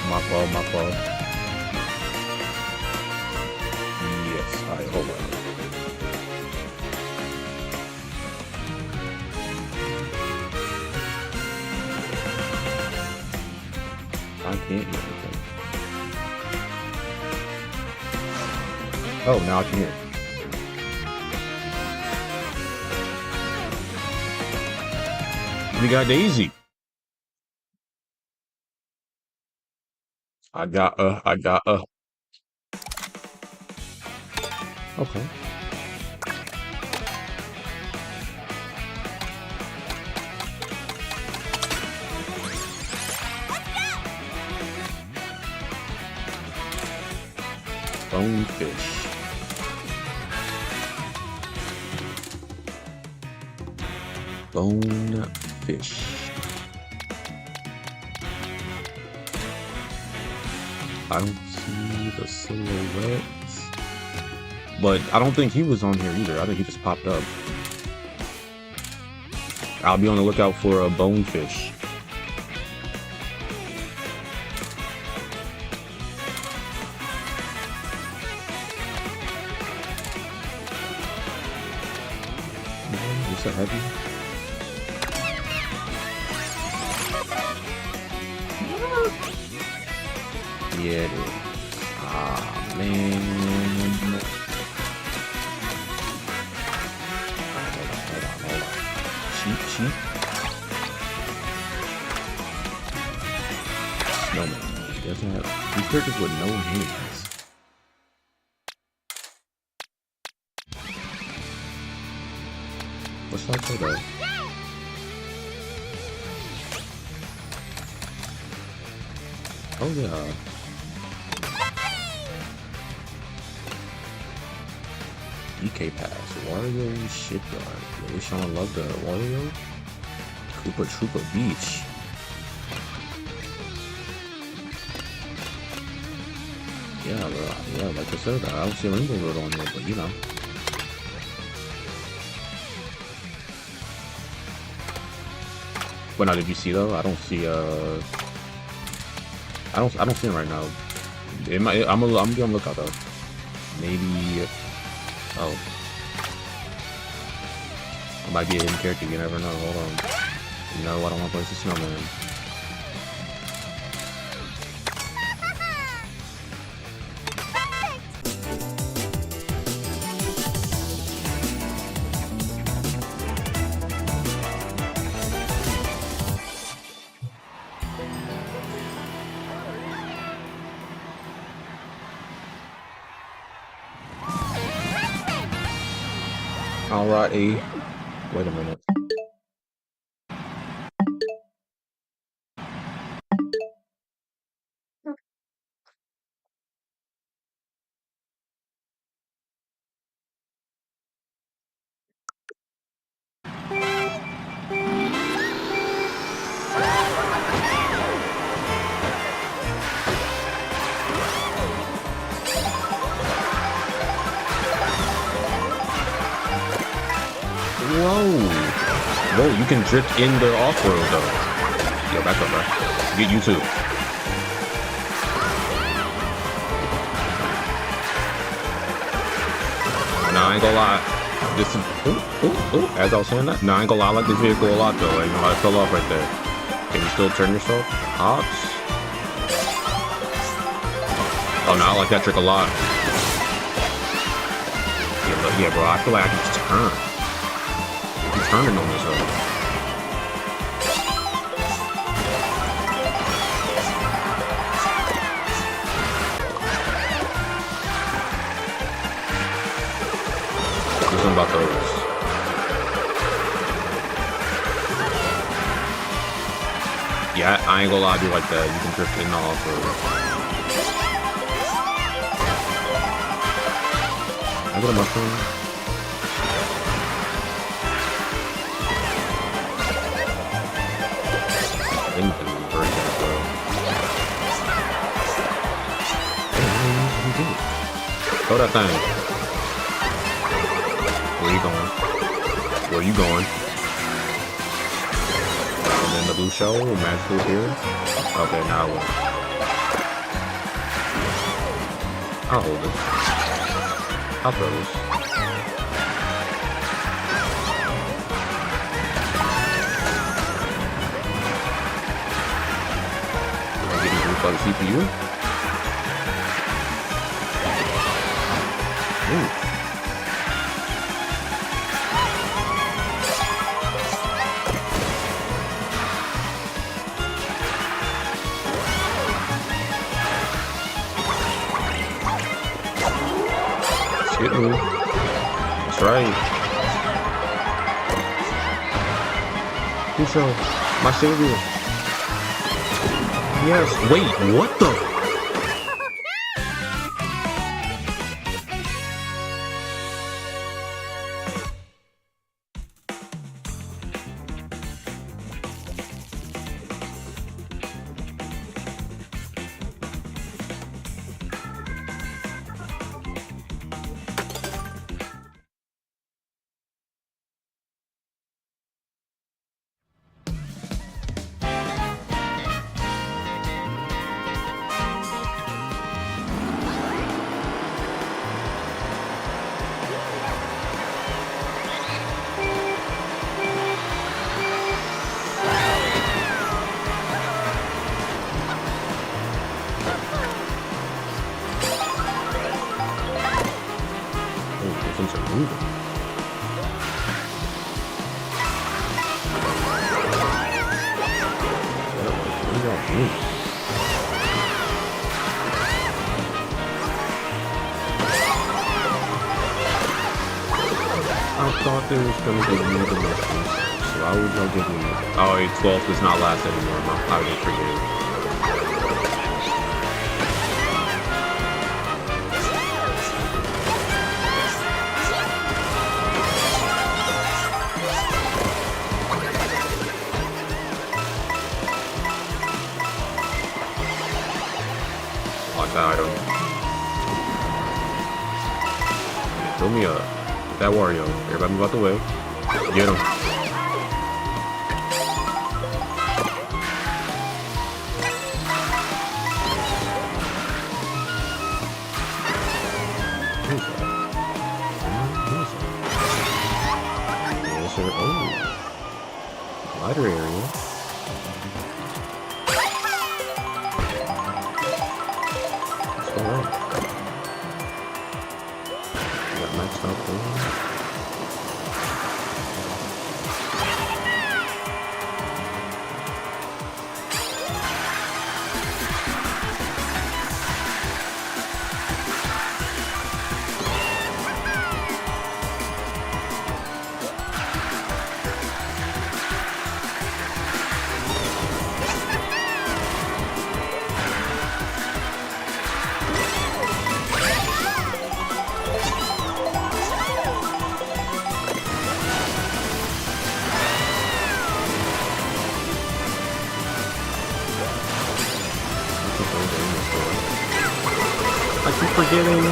My fault. Yes, alright, hold on. I can't do anything. Oh, now I can hear. We got Daisy. I got Okay. Bonefish. Bonefish. I don't see the silhouettes. But I don't think he was on here either. I think he just popped up. I'll be on the lookout for a bonefish. Is that heavy? Yeah, it is. Ah, man. Hold on. Cheap. Snowman. He doesn't have these characters with no hands. What's that for though? Oh yeah. DK Pass, Wario Shipyard. Really showing love to Wario. Koopa Troopa Beach. Yeah, bro. Yeah, like I said, I don't see a Rainbow Road on there, but you know. But now, did you see though? I don't see I don't see him right now. It might. I'm gonna be on the lookout though. Maybe. Oh. It might be a hidden character, you never know. Hold on. No, I don't want to place a snowman. Alrighty. Wait a minute. Whoa, you can drift in the off-road though. Yo, back up, bro. Get you too. Nah, I ain't gonna lie. This is, as I was saying that, nah, I ain't gonna lie, I like this vehicle a lot though. Like, you know, I fell off right there. Can you still turn yourself? Hops? Oh, no, I like that trick a lot. Yeah, bro, I feel like I can just turn. I'm turning on this road. Do something about those. Yeah, I ain't gonna lie, I do like that. You can drift in and off road. I got a mushroom. Throw that thing. Where you going? Where you going? And then the blue shell will magically appear. Okay, now I will. I'll hold it. I'll throw this. Am I getting briefed by the CPU? Ooh. Hit me. That's right. Pusho, my savior. Yes. Wait, what the? things are moving. What are y'all doing? I thought there was gonna be more than mushrooms. So why would y'all give me more? Oh, 12 does not last anymore. I was forgetting. Like that item. Fill me up. Get that Wario. Everybody move out the way. Get him. Who's that? Yes, sir. Oh. Lighter area. Alright. Got maxed out there. I keep forgetting.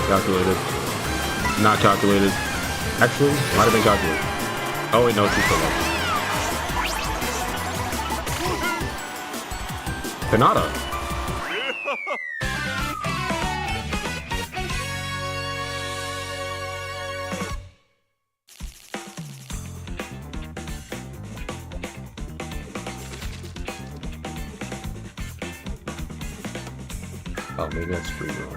Calculated. Not calculated. Actually, might have been calculated. Oh wait, no, it's too slow. Pinata. Oh, maybe that's free roll.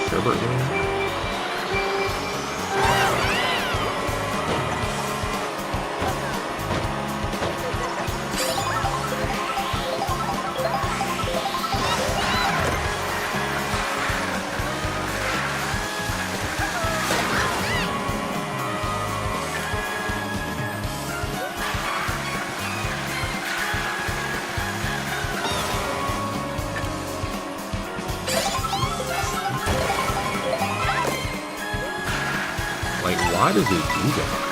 Sherbert game? Like, why does it do that?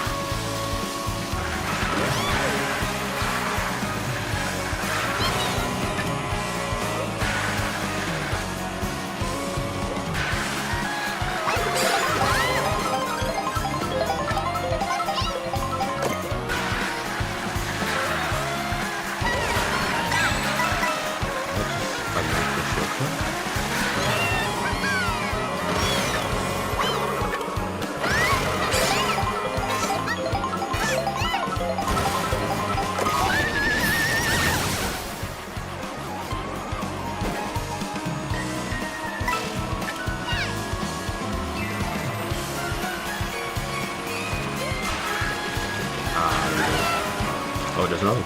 Oh, there's another.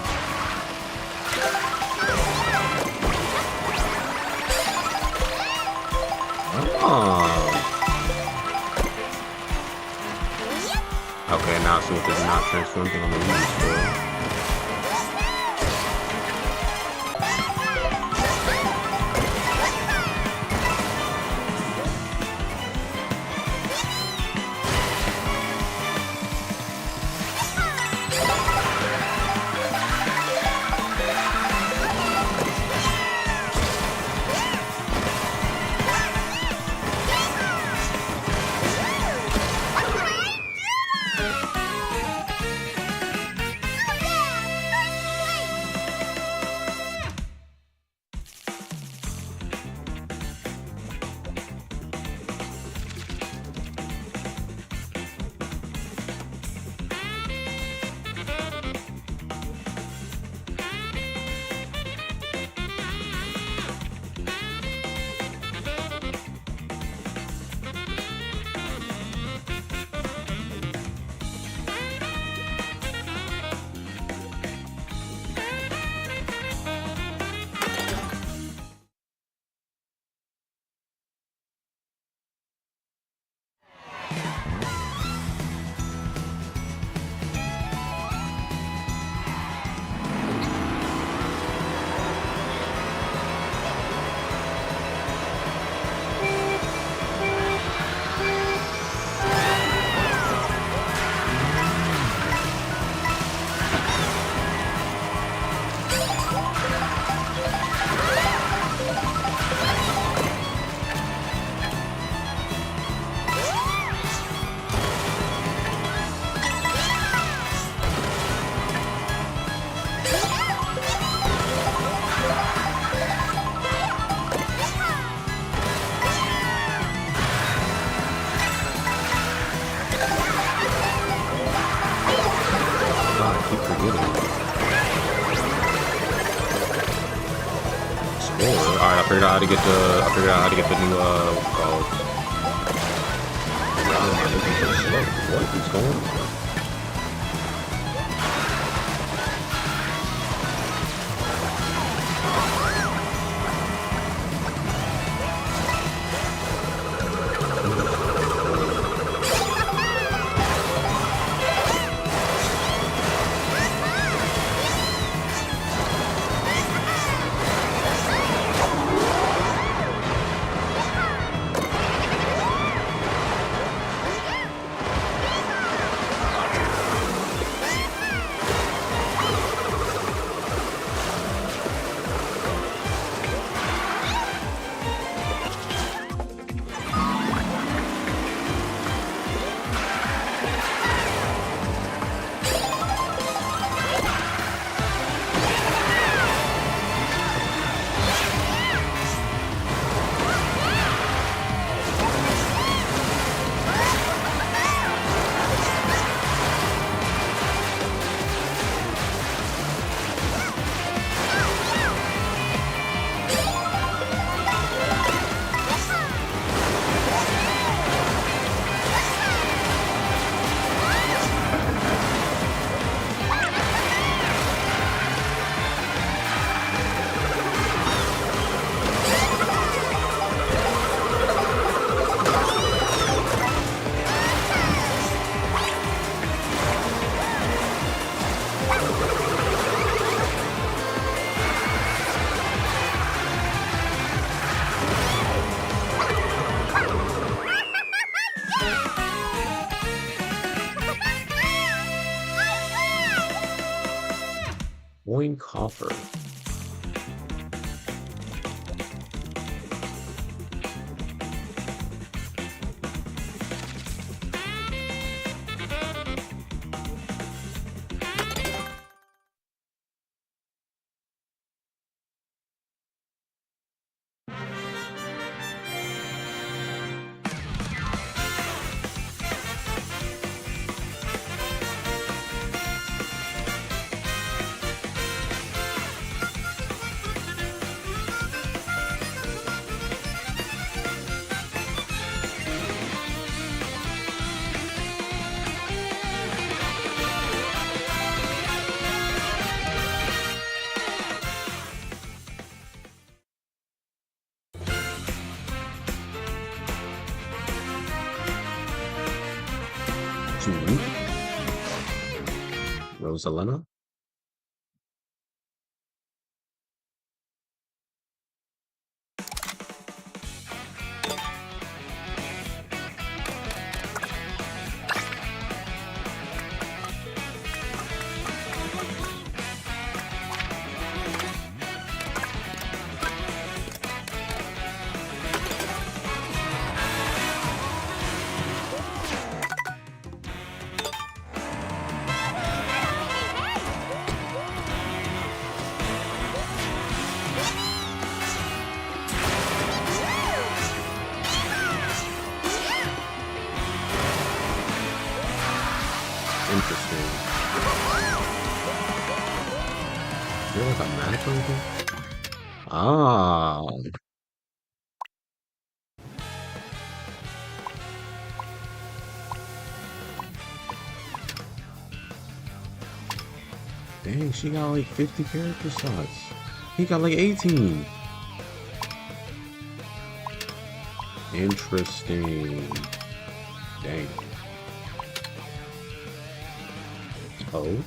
Oh. Okay, now see if it's not transformed on the Wii store. how to get the. I figured out how to get the new what's it called? Why am I looking so slow? What is going on? Coin coffer. Rosalena? Interesting. Is there like a map or anything? Ah. Dang, she got like 50 character slots. He got like 18. Interesting. Dang. Oh.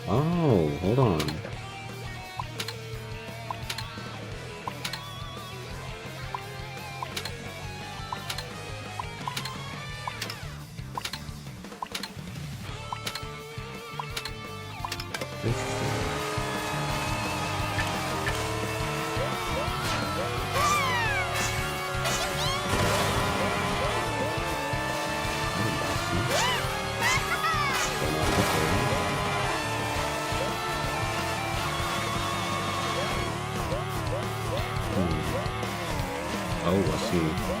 Oh, hold on. Oh, I see.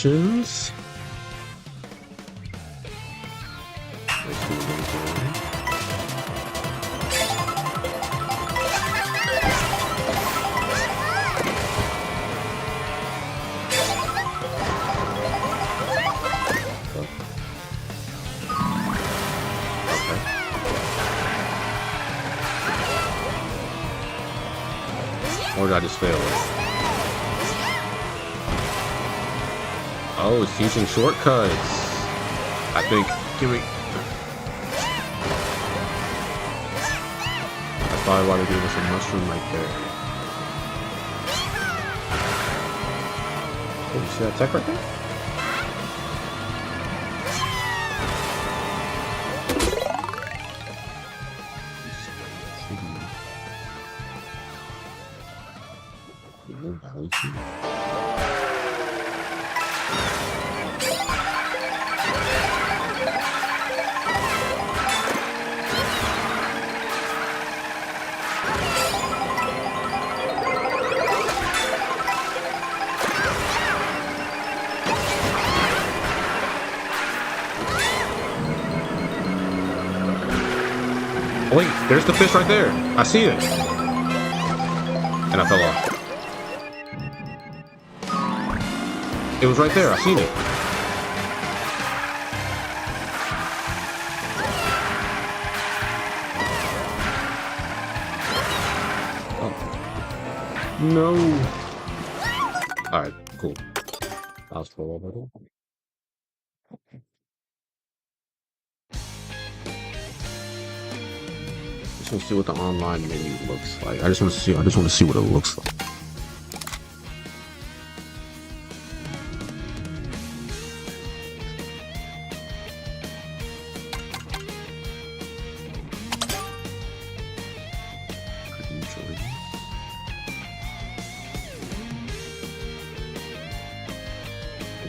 missions. Let's do it. Or did I just fail it? Oh, it's teaching shortcuts. I think. Give me. That's probably why they gave us a mushroom right there. Oh, you see that tech right there? Wait, there's the fish right there. I see it. And I fell off. It was right there. I seen it. Oh. No. Alright, cool. I'll scroll over there. Just want to see what the online menu looks like. I just want to see what it looks like.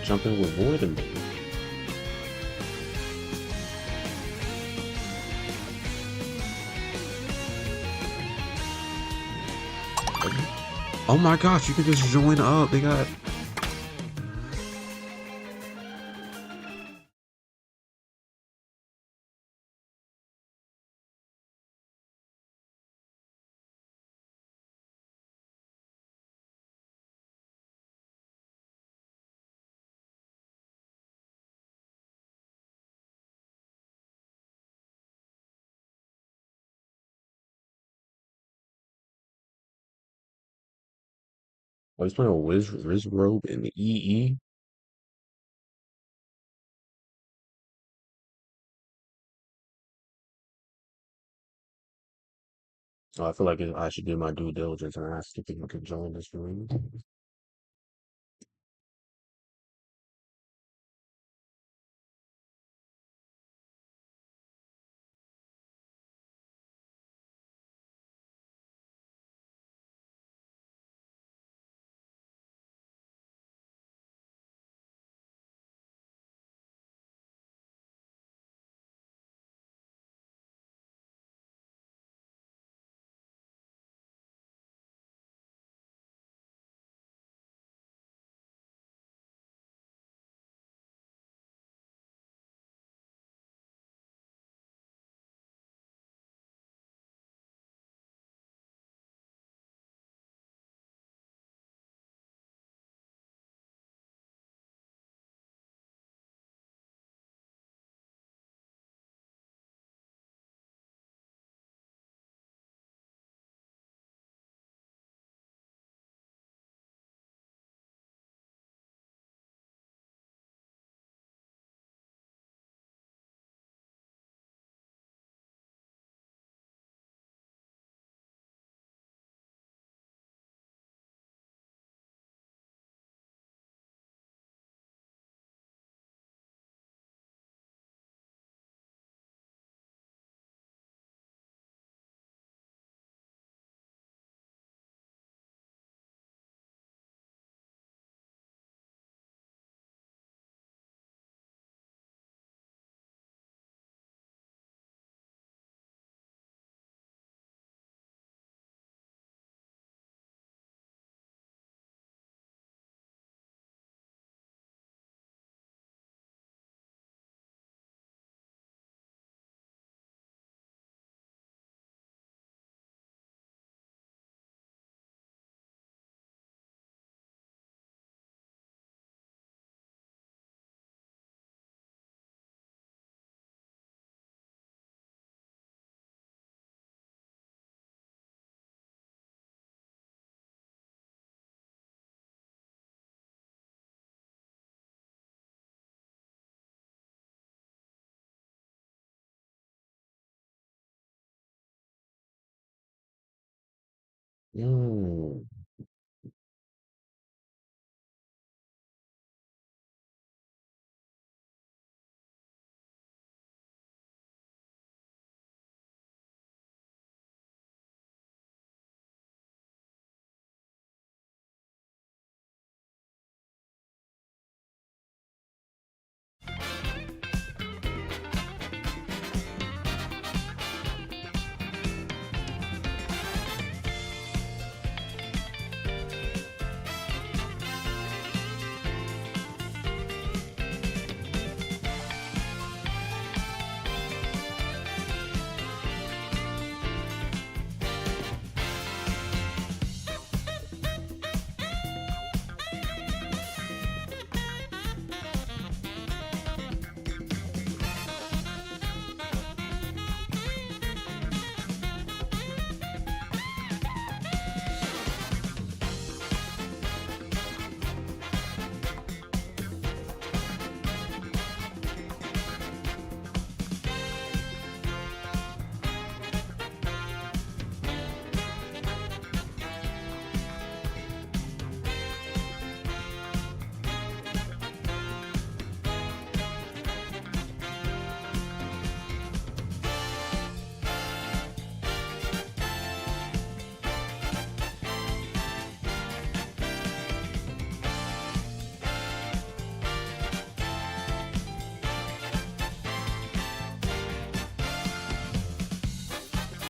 Jumping with void and oh my gosh, you can just join up. They got oh, he's playing a Riz Robe in the EE. Oh, I feel like I should do my due diligence and ask if people can join this room. Mm.